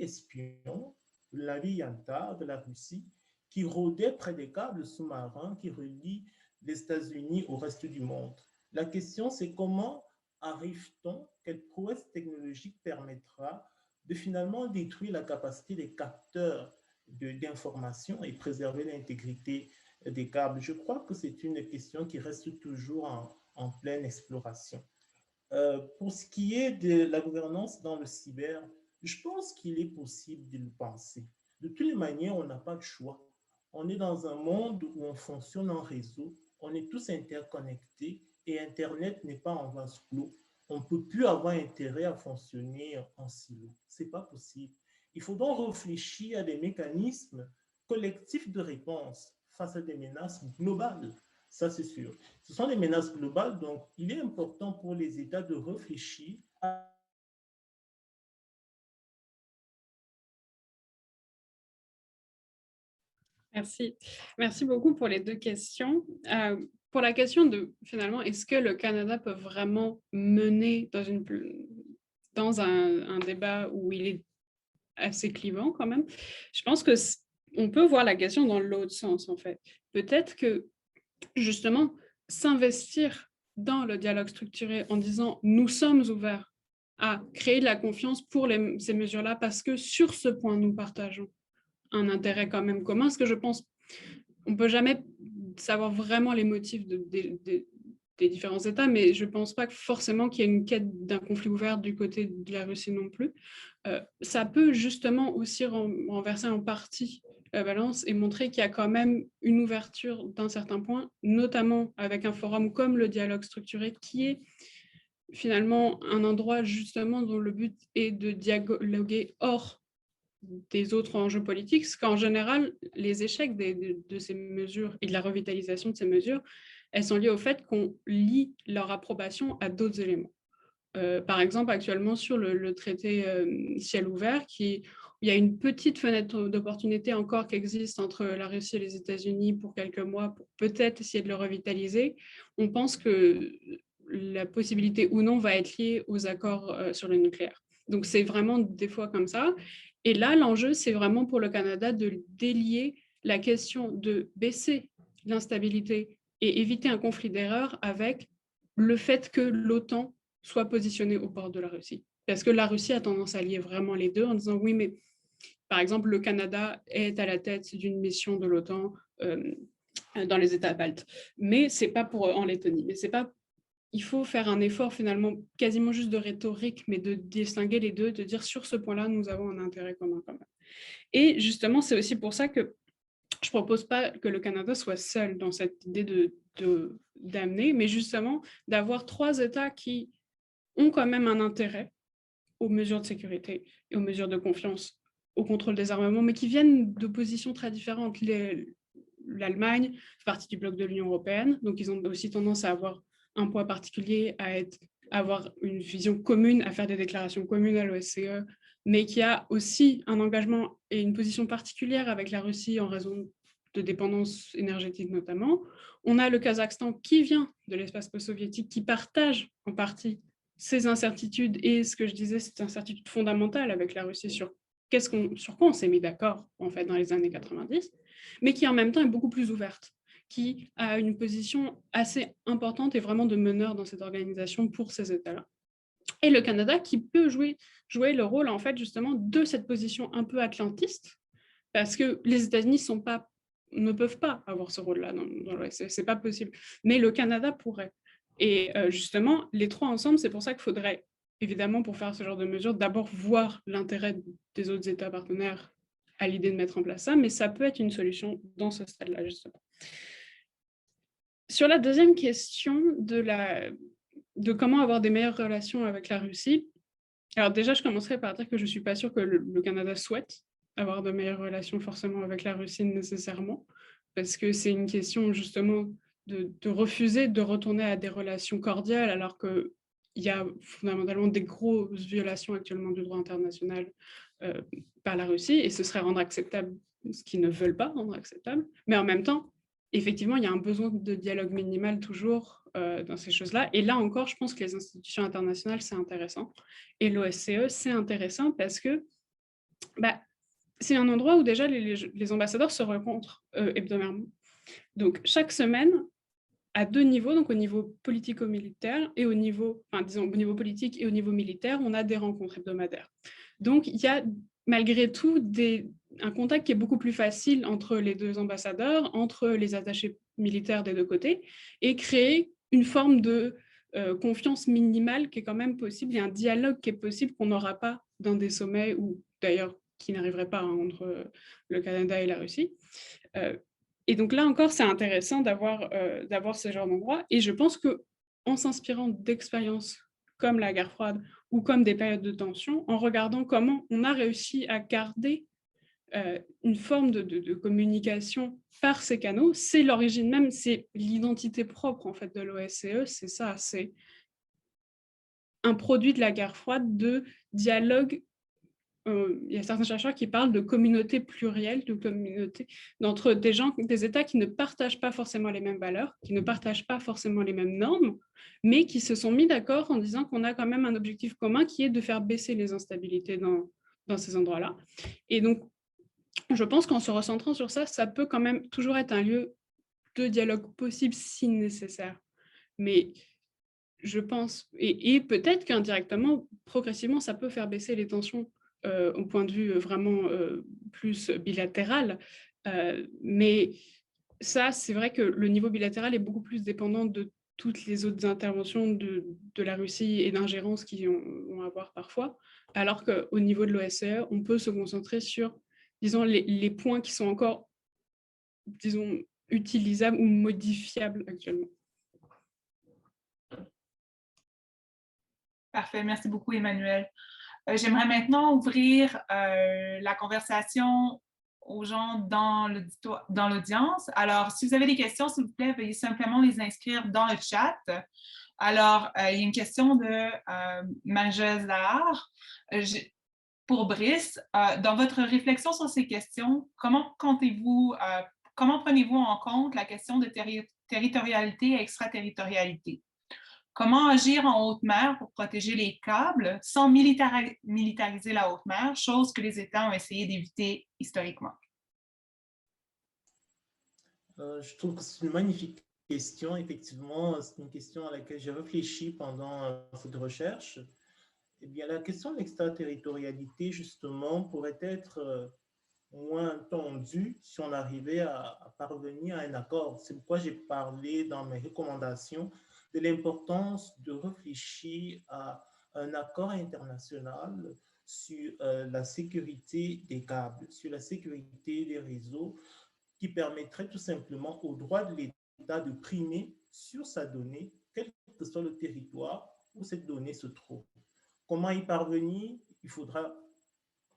espion, le navire Yantar de la Russie, qui rôdait près des câbles sous-marins qui relient les États-Unis au reste du monde. La question, c'est comment arrive-t-on, quelle prouesse technologique permettra de finalement détruire la capacité des capteurs d'information et préserver l'intégrité des câbles? Je crois que c'est une question qui reste toujours en pleine exploration. Pour ce qui est de la gouvernance dans le cyber, je pense qu'il est possible de le penser. De toutes les manières, on n'a pas de choix. On est dans un monde où on fonctionne en réseau, on est tous interconnectés et Internet n'est pas en vase clos. On ne peut plus avoir intérêt à fonctionner en silo. Ce n'est pas possible. Il faut donc réfléchir à des mécanismes collectifs de réponse face à des menaces globales. Ça, c'est sûr. Ce sont des menaces globales, donc il est important pour les États de réfléchir à... Merci. Merci beaucoup pour les deux questions. Pour la question de, finalement, est-ce que le Canada peut vraiment mener dans un débat où il est assez clivant quand même, je pense qu'on peut voir la question dans l'autre sens, en fait. Peut-être que, justement, s'investir dans le dialogue structuré en disant « nous sommes ouverts à créer de la confiance pour ces mesures-là parce que sur ce point, nous partageons un intérêt quand même commun », parce que je pense on ne peut jamais savoir vraiment les motifs des différents États, mais je ne pense pas que forcément qu'il y ait une quête d'un conflit ouvert du côté de la Russie non plus. Ça peut justement aussi renverser en partie la balance et montrer qu'il y a quand même une ouverture d'un certain point, notamment avec un forum comme le dialogue structuré, qui est finalement un endroit justement dont le but est de dialoguer hors des autres enjeux politiques, parce qu'en général, les échecs de ces mesures et de la revitalisation de ces mesures, elles sont liées au fait qu'on lie leur approbation à d'autres éléments. Par exemple, actuellement, sur le traité ciel ouvert, il y a une petite fenêtre d'opportunité encore qui existe entre la Russie et les États-Unis pour quelques mois, pour peut-être essayer de le revitaliser. On pense que la possibilité ou non va être liée aux accords sur le nucléaire. Donc, c'est vraiment des fois comme ça. Et là, l'enjeu, c'est vraiment pour le Canada de délier la question de baisser l'instabilité et éviter un conflit d'erreurs avec le fait que l'OTAN soit positionnée au bord de la Russie. Parce que la Russie a tendance à lier vraiment les deux en disant oui, mais par exemple, le Canada est à la tête d'une mission de l'OTAN dans les États baltes. Mais c'est pas en Lettonie. Mais c'est pas il faut faire un effort finalement quasiment juste de rhétorique, mais de distinguer les deux, de dire sur ce point-là, nous avons un intérêt commun quand même. Et justement, c'est aussi pour ça que je ne propose pas que le Canada soit seul dans cette idée d'amener, mais justement d'avoir 3 États qui ont quand même un intérêt aux mesures de sécurité et aux mesures de confiance, au contrôle des armements, mais qui viennent de positions très différentes. L'Allemagne fait partie du bloc de l'Union européenne, donc ils ont aussi tendance à avoir un poids particulier, à avoir une vision commune, à faire des déclarations communes à l'OSCE, mais qui a aussi un engagement et une position particulière avec la Russie en raison de dépendance énergétique notamment. On a le Kazakhstan qui vient de l'espace post-soviétique, qui partage en partie ces incertitudes et ce que je disais, cette incertitude fondamentale avec la Russie sur sur quoi on s'est mis d'accord en fait dans les années 90, mais qui en même temps est beaucoup plus ouverte, qui a une position assez importante et vraiment de meneur dans cette organisation pour ces États-là. Et le Canada qui peut jouer le rôle en fait justement de cette position un peu atlantiste, parce que les États-Unis ne peuvent pas avoir ce rôle-là dans l'OSCE, c'est pas possible. Mais le Canada pourrait. Et justement, les trois ensemble, c'est pour ça qu'il faudrait, évidemment, pour faire ce genre de mesures, d'abord voir l'intérêt des autres États partenaires à l'idée de mettre en place ça, mais ça peut être une solution dans ce stade-là, justement. Sur la deuxième question de comment avoir des meilleures relations avec la Russie, alors déjà, je commencerai par dire que je ne suis pas sûre que le Canada souhaite avoir de meilleures relations forcément avec la Russie nécessairement, parce que c'est une question justement de refuser de retourner à des relations cordiales alors qu'il y a fondamentalement des grosses violations actuellement du droit international par la Russie, et ce serait rendre acceptable ce qu'ils ne veulent pas rendre acceptable. Mais en même temps, effectivement, il y a un besoin de dialogue minimal toujours dans ces choses-là. Et là encore, je pense que les institutions internationales, c'est intéressant. Et l'OSCE, c'est intéressant parce que c'est un endroit où déjà les ambassadeurs se rencontrent hebdomadairement. Donc, chaque semaine, à deux niveaux, donc au niveau politico-militaire et au niveau politique et au niveau militaire, on a des rencontres hebdomadaires. Donc, il y a malgré tout un contact qui est beaucoup plus facile entre les deux ambassadeurs, entre les attachés militaires des deux côtés, et créer une forme de confiance minimale qui est quand même possible, et un dialogue qui est possible qu'on n'aura pas dans des sommets, ou d'ailleurs qui n'arriverait pas entre le Canada et la Russie. Et donc là encore, c'est intéressant d'avoir ce genre d'endroit. Et je pense qu'en s'inspirant d'expériences comme la guerre froide ou comme des périodes de tension, en regardant comment on a réussi à garder une forme de communication par ces canaux, c'est l'origine même, c'est l'identité propre en fait de l'OSCE, c'est ça, c'est un produit de la guerre froide de dialogue. Il y a certains chercheurs qui parlent de communautés plurielles, de communautés d'entre des États qui ne partagent pas forcément les mêmes valeurs, qui ne partagent pas forcément les mêmes normes, mais qui se sont mis d'accord en disant qu'on a quand même un objectif commun qui est de faire baisser les instabilités dans ces endroits-là. Et donc, je pense qu'en se recentrant sur ça, ça peut quand même toujours être un lieu de dialogue possible si nécessaire. Mais je pense, et peut-être qu'indirectement, progressivement, ça peut faire baisser les tensions au point de vue vraiment plus bilatéral. Mais ça, c'est vrai que le niveau bilatéral est beaucoup plus dépendant de toutes les autres interventions de la Russie et d'ingérence qu'ils vont avoir parfois, alors qu'au niveau de l'OSCE, on peut se concentrer sur, disons, les points qui sont encore, disons, utilisables ou modifiables actuellement. Parfait, merci beaucoup, Emmanuel. J'aimerais maintenant ouvrir la conversation aux gens dans l'audience. Alors, si vous avez des questions, s'il vous plaît, veuillez simplement les inscrire dans le chat. Alors, il y a une question de Marie-Josée Zahar. Pour Brice, dans votre réflexion sur ces questions, comment prenez-vous en compte la question de territorialité et extraterritorialité? Comment agir en haute mer pour protéger les câbles sans militariser la haute mer, chose que les États ont essayé d'éviter historiquement? Je trouve que c'est une magnifique question. Effectivement, c'est une question à laquelle j'ai réfléchi pendant cette recherche. Eh bien, la question de l'extraterritorialité, justement, pourrait être moins tendue si on arrivait à parvenir à un accord. C'est pourquoi j'ai parlé dans mes recommandations de l'importance de réfléchir à un accord international sur la sécurité des câbles, sur la sécurité des réseaux, qui permettrait tout simplement au droit de l'État de primer sur sa donnée, quel que soit le territoire où cette donnée se trouve. Comment y parvenir? Il faudra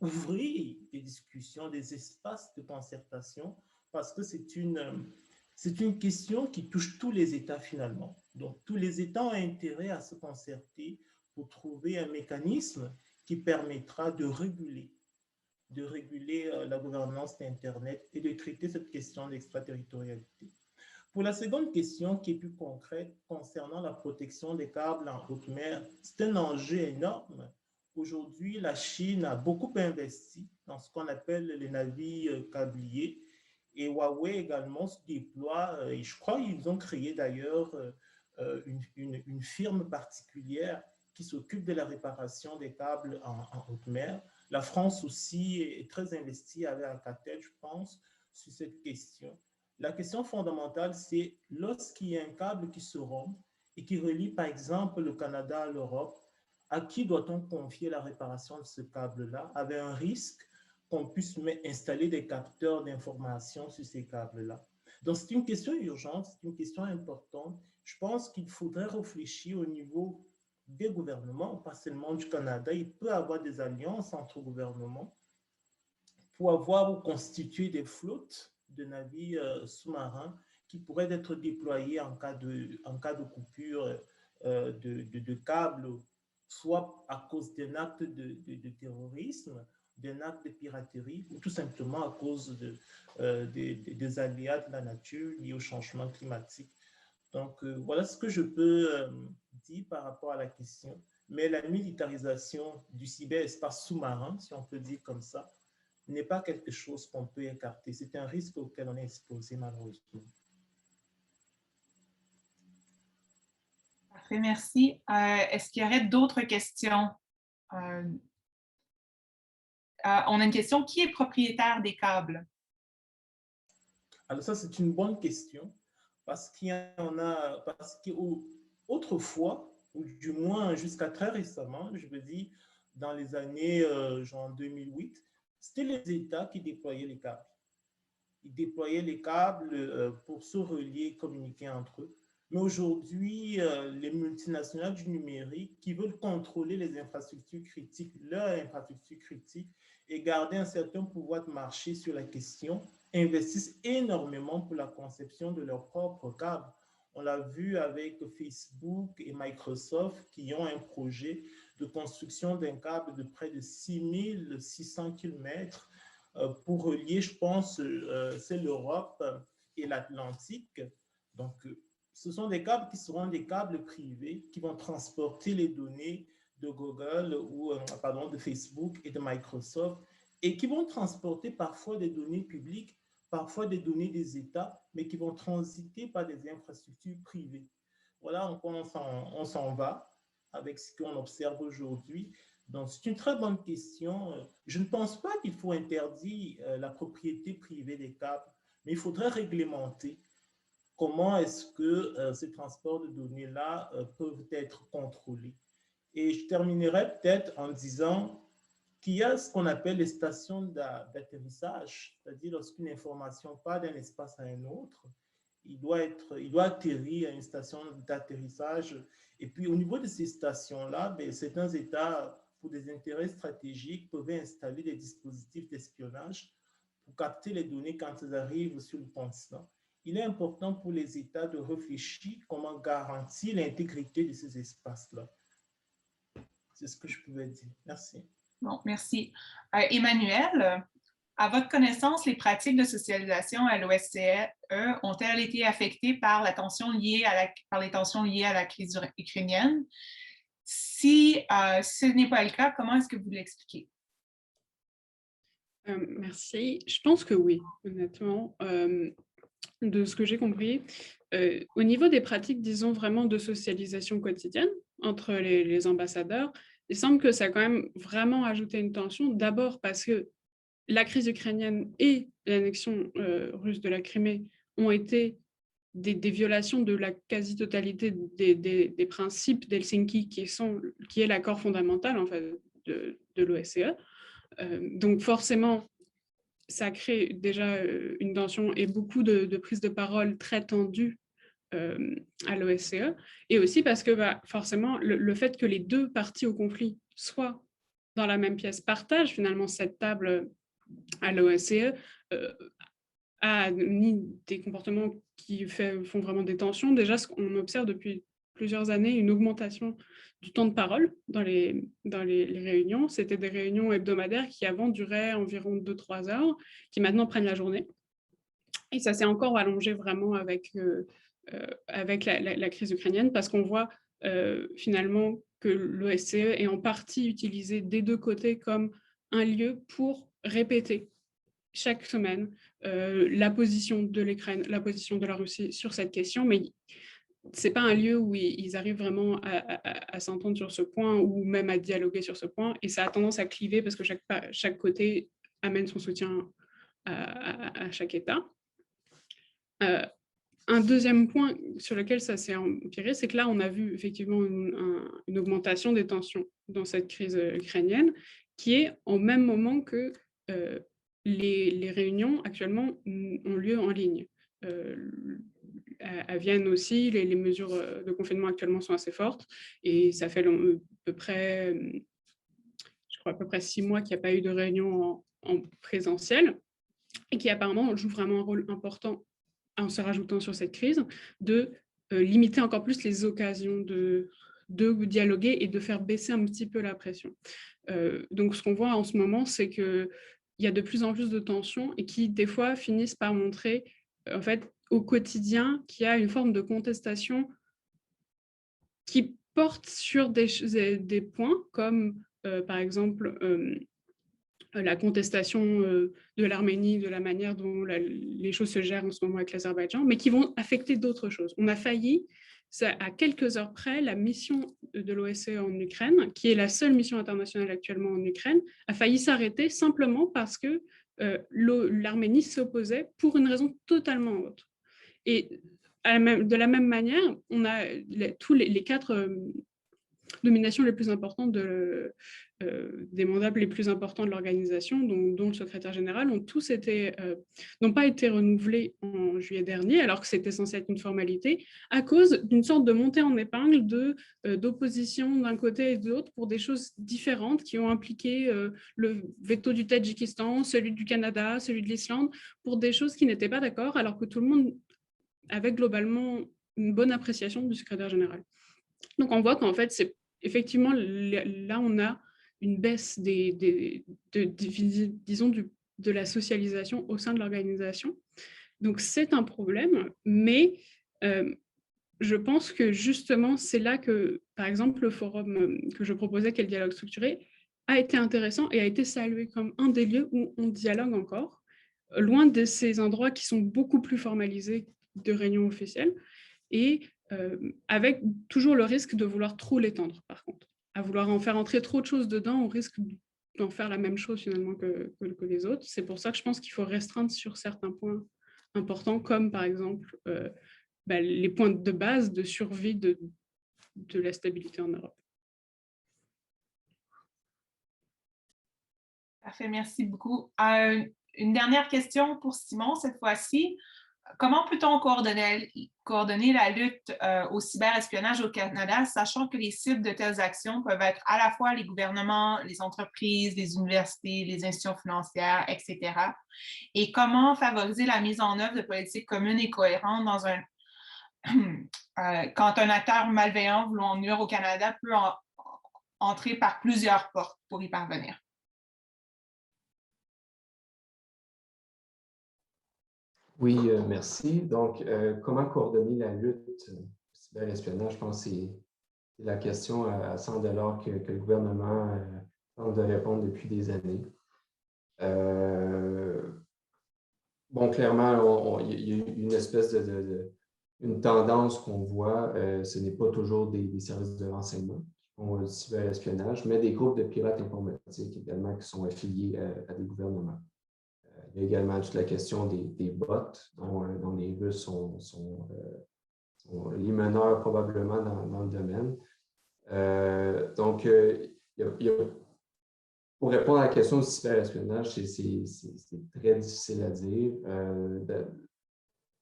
ouvrir des discussions, des espaces de concertation, parce que c'est une question qui touche tous les États finalement. Donc, tous les États ont intérêt à se concerter pour trouver un mécanisme qui permettra de réguler la gouvernance d'Internet et de traiter cette question d'extraterritorialité. Pour la seconde question, qui est plus concrète, concernant la protection des câbles en haute mer, c'est un enjeu énorme Aujourd'hui, la Chine a beaucoup investi dans ce qu'on appelle les navires câbliers et Huawei également se déploie, et je crois qu'ils ont créé d'ailleurs une firme particulière qui s'occupe de la réparation des câbles en haute mer. La France aussi est très investie avec Alcatel, je pense, sur cette question. La question fondamentale, c'est lorsqu'il y a un câble qui se rompt et qui relie par exemple le Canada à l'Europe, à qui doit-on confier la réparation de ce câble-là avec un risque qu'on puisse installer des capteurs d'information sur ces câbles-là? Donc, c'est une question urgente, c'est une question importante. Je pense qu'il faudrait réfléchir au niveau des gouvernements, pas seulement du Canada. Il peut y avoir des alliances entre gouvernements pour avoir ou constituer des flottes de navires sous-marins qui pourraient être déployés en cas de coupure de câbles, soit à cause d'un acte de terrorisme, d'un acte de piraterie, ou tout simplement à cause des aléas de la nature liés au changement climatique. Donc, voilà ce que je peux dire par rapport à la question. Mais la militarisation du cyberespace sous-marin, si on peut dire comme ça, n'est pas quelque chose qu'on peut écarter. C'est un risque auquel on est exposé malheureusement. Parfait, merci. Est-ce qu'il y aurait d'autres questions? On a une question. Qui est propriétaire des câbles? Alors ça, c'est une bonne question parce qu'autrefois, ou du moins jusqu'à très récemment, je veux dire, dans les années genre 2008, c'était les États qui déployaient les câbles. Ils déployaient les câbles pour se relier, communiquer entre eux. Mais aujourd'hui, les multinationales du numérique qui veulent contrôler les infrastructures critiques, leurs infrastructures critiques, et garder un certain pouvoir de marché sur la question, investissent énormément pour la conception de leurs propres câbles. On l'a vu avec Facebook et Microsoft qui ont un projet de construction d'un câble de près de 6600 km pour relier, je pense, c'est l'Europe et l'Atlantique. Donc, ce sont des câbles qui seront des câbles privés qui vont transporter les données de Google ou pardon, de Facebook et de Microsoft et qui vont transporter parfois des données publiques, parfois des données des États, mais qui vont transiter par des infrastructures privées. Voilà, on s'en va avec ce qu'on observe aujourd'hui. Donc, c'est une très bonne question. Je ne pense pas qu'il faut interdire la propriété privée des câbles, mais il faudrait réglementer comment est-ce que ces transports de données-là peuvent être contrôlés. Et je terminerai peut-être en disant qu'il y a ce qu'on appelle les stations d'atterrissage, c'est-à-dire lorsqu'une information part d'un espace à un autre, il doit atterrir à une station d'atterrissage. Et puis, au niveau de ces stations-là, certains États, pour des intérêts stratégiques, peuvent installer des dispositifs d'espionnage pour capter les données quand elles arrivent sur le continent. Il est important pour les États de réfléchir comment garantir l'intégrité de ces espaces-là. C'est ce que je pouvais dire. Merci. Bon, merci. Emmanuel, à votre connaissance, les pratiques de socialisation à l'OSCE ont-elles été affectées par les tensions liées à la crise ukrainienne? Si ce n'est pas le cas, comment est-ce que vous l'expliquez? Merci. Je pense que oui, honnêtement. De ce que j'ai compris, au niveau des pratiques, disons, vraiment de socialisation quotidienne entre les ambassadeurs, il semble que ça a quand même vraiment ajouté une tension, d'abord parce que la crise ukrainienne et l'annexion russe de la Crimée ont été des violations de la quasi-totalité des principes d'Helsinki, qui est l'accord fondamental en fait, de l'OSCE. Donc forcément, ça crée déjà une tension et beaucoup de prises de parole très tendues à l'OSCE, et aussi parce que forcément, le fait que les deux parties au conflit soient dans la même pièce, partagent finalement cette table à l'OSCE, a mis des comportements qui font vraiment des tensions. Déjà, on observe depuis plusieurs années une augmentation du temps de parole dans les réunions. C'était des réunions hebdomadaires qui avant duraient environ 2-3 heures, qui maintenant prennent la journée. Et ça s'est encore allongé vraiment avec la crise ukrainienne, parce qu'on voit finalement que l'OSCE est en partie utilisé des deux côtés comme un lieu pour répéter chaque semaine la position de l'Ukraine, la position de la Russie sur cette question, mais ce n'est pas un lieu où ils arrivent vraiment à s'entendre sur ce point ou même à dialoguer sur ce point, et ça a tendance à cliver parce que chaque côté amène son soutien à chaque État. Un deuxième point sur lequel ça s'est empiré, c'est que là, on a vu effectivement une augmentation des tensions dans cette crise ukrainienne, qui est au même moment que les réunions actuellement ont lieu en ligne. À Vienne aussi, les mesures de confinement actuellement sont assez fortes, et ça fait à peu près, je crois à peu près 6 mois qu'il n'y a pas eu de réunion en présentiel, et qui apparemment joue vraiment un rôle important en se rajoutant sur cette crise, de limiter encore plus les occasions de dialoguer et de faire baisser un petit peu la pression. Donc ce qu'on voit en ce moment, c'est qu'il y a de plus en plus de tensions et qui des fois finissent par montrer en fait au quotidien qu'il y a une forme de contestation qui porte sur des points comme par exemple la contestation de l'Arménie, de la manière dont les choses se gèrent en ce moment avec l'Azerbaïdjan, mais qui vont affecter d'autres choses. On a failli, à quelques heures près, la mission de l'OSCE en Ukraine, qui est la seule mission internationale actuellement en Ukraine, a failli s'arrêter simplement parce que l'Arménie s'opposait pour une raison totalement autre. Et de la même manière, on a tous les 4 nominations les plus importantes des mandats les plus importants de l'organisation, dont le secrétaire général, n'ont pas été renouvelés en juillet dernier, alors que c'était censé être une formalité, à cause d'une sorte de montée en épingle d'opposition d'un côté et de l'autre pour des choses différentes qui ont impliqué le veto du Tadjikistan, celui du Canada, celui de l'Islande, pour des choses qui n'étaient pas d'accord, alors que tout le monde avait globalement une bonne appréciation du secrétaire général. Donc on voit qu'en fait, c'est effectivement, là, on a une baisse disons, de la socialisation au sein de l'organisation. Donc, c'est un problème, mais je pense que justement, c'est là que, par exemple, le forum que je proposais, qu'est le dialogue structuré, a été intéressant et a été salué comme un des lieux où on dialogue encore, loin de ces endroits qui sont beaucoup plus formalisés de réunions officielles, et avec toujours le risque de vouloir trop l'étendre, par contre. À vouloir en faire entrer trop de choses dedans, on risque d'en faire la même chose finalement que les autres. C'est pour ça que je pense qu'il faut restreindre sur certains points importants, comme par exemple les points de base de survie de la stabilité en Europe. Parfait, merci beaucoup. Une dernière question pour Simon, cette fois-ci. Comment peut-on coordonner la lutte au cyberespionnage au Canada, sachant que les cibles de telles actions peuvent être à la fois les gouvernements, les entreprises, les universités, les institutions financières, etc. Et comment favoriser la mise en œuvre de politiques communes et cohérentes quand un acteur malveillant voulant nuire au Canada peut entrer par plusieurs portes pour y parvenir? Oui, merci. Donc, comment coordonner la lutte au cyberespionnage? Je pense que c'est la question à 100 $ que le gouvernement tente de répondre depuis des années. Bon, clairement, il y a une espèce une tendance qu'on voit, ce n'est pas toujours des services de renseignement qui font du cyberespionnage, mais des groupes de pirates informatiques également qui sont affiliés à des gouvernements. Il y a également toute la question des bots, dont les Russes sont les meneurs probablement dans le domaine. Donc, pour répondre à la question du cyberespionnage, c'est très difficile à dire.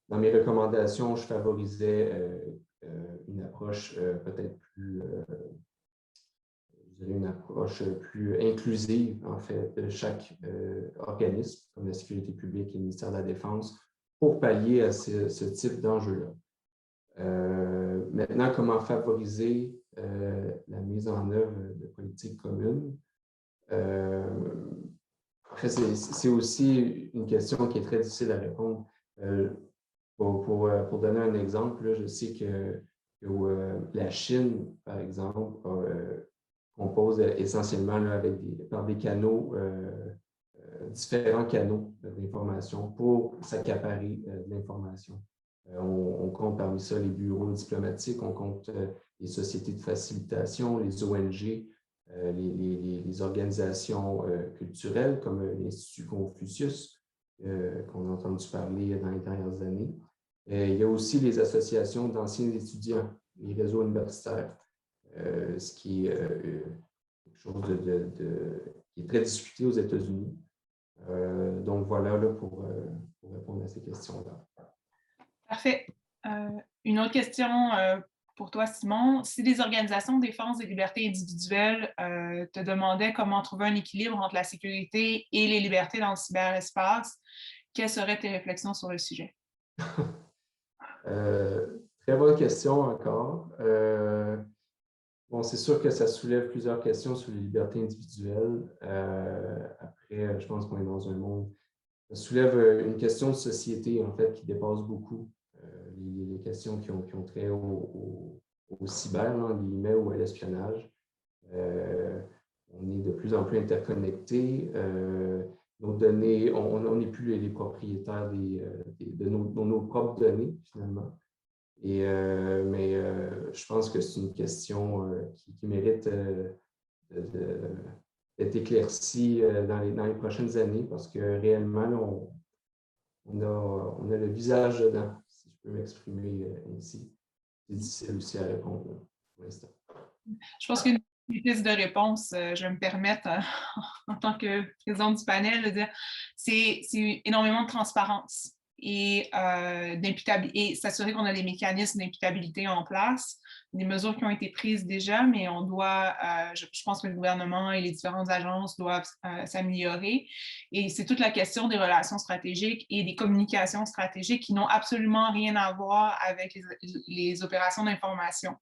Dans mes recommandations, je favorisais une approche peut-être plus une approche plus inclusive, en fait, de chaque organisme, comme la sécurité publique et le ministère de la Défense, pour pallier à ce type d'enjeu-là. Maintenant, comment favoriser la mise en œuvre de politiques communes? Après, c'est aussi une question qui est très difficile à répondre. Pour donner un exemple, là, je sais que La Chine, par exemple, compose essentiellement là, par des canaux, différents canaux d'information pour s'accaparer de l'information. On compte parmi ça les bureaux diplomatiques, on compte les sociétés de facilitation, les ONG, les organisations culturelles comme l'Institut Confucius, qu'on a entendu parler dans les dernières années. Il y a aussi les associations d'anciens étudiants, les réseaux universitaires, ce qui est quelque chose qui est très discuté aux États-Unis. Donc voilà là, pour répondre à ces questions-là. Parfait. Une autre question pour toi, Simon. Si des organisations de défense des libertés individuelles te demandaient comment trouver un équilibre entre la sécurité et les libertés dans le cyberespace, quelles seraient tes réflexions sur le sujet? Très bonne question encore. Bon, c'est sûr que ça soulève plusieurs questions sur les libertés individuelles. Après, je pense qu'on est dans un monde... Ça soulève une question de société, en fait, qui dépasse beaucoup les questions qui ont trait au cyber, en guillemets, ou à l'espionnage. On est de plus en plus interconnectés. Nos données, on n'est plus les propriétaires de nos propres données, finalement. Mais je pense que c'est une question qui mérite d'être éclaircie dans les prochaines années parce que réellement, là, on a le visage dedans, si je peux m'exprimer ainsi. C'est difficile aussi à répondre pour l'instant. Je pense qu'une piste de réponse, je vais me permettre, en tant que présidente du panel, de dire c'est énormément de transparence et s'assurer qu'on a des mécanismes d'imputabilité en place, des mesures qui ont été prises déjà, mais on doit, je pense que le gouvernement et les différentes agences doivent s'améliorer. Et c'est toute la question des relations stratégiques et des communications stratégiques qui n'ont absolument rien à voir avec les opérations d'information.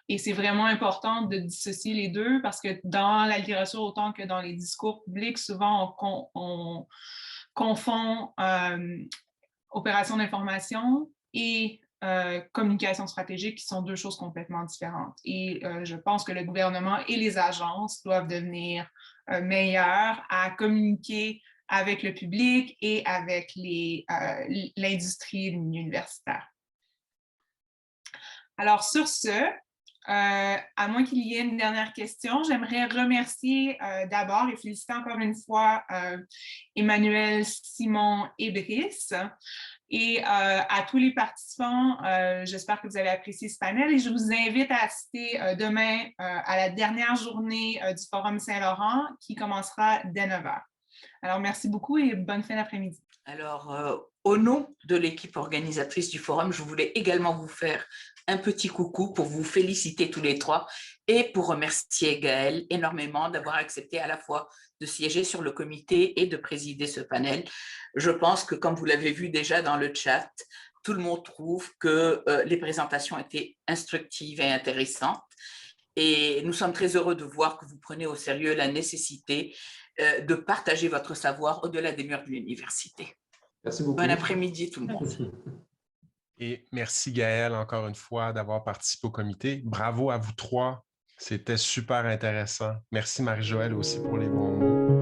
Et c'est vraiment important de dissocier les deux parce que dans la littérature, autant que dans les discours publics, souvent on confond opération d'information et communication stratégique qui sont deux choses complètement différentes. Et je pense que le gouvernement et les agences doivent devenir meilleurs à communiquer avec le public et avec l'industrie et le milieu universitaire. Alors, sur ce, à moins qu'il y ait une dernière question, j'aimerais remercier d'abord et féliciter encore une fois Emmanuel, Simon et Brice. Et à tous les participants, j'espère que vous avez apprécié ce panel et je vous invite à assister demain à la dernière journée du Forum Saint-Laurent qui commencera dès 9h. Alors, merci beaucoup et bonne fin d'après-midi. Alors, au nom de l'équipe organisatrice du Forum, je voulais également vous faire un petit coucou pour vous féliciter tous les trois et pour remercier Gaëlle énormément d'avoir accepté à la fois de siéger sur le comité et de présider ce panel. Je pense que, comme vous l'avez vu déjà dans le chat, tout le monde trouve que les présentations étaient instructives et intéressantes. Et nous sommes très heureux de voir que vous prenez au sérieux la nécessité de partager votre savoir au-delà des murs de l'université. Merci beaucoup. Bon après-midi tout le monde. Et merci Gaëlle encore une fois d'avoir participé au comité. Bravo à vous trois, c'était super intéressant. Merci Marie-Joëlle aussi pour les bons mots.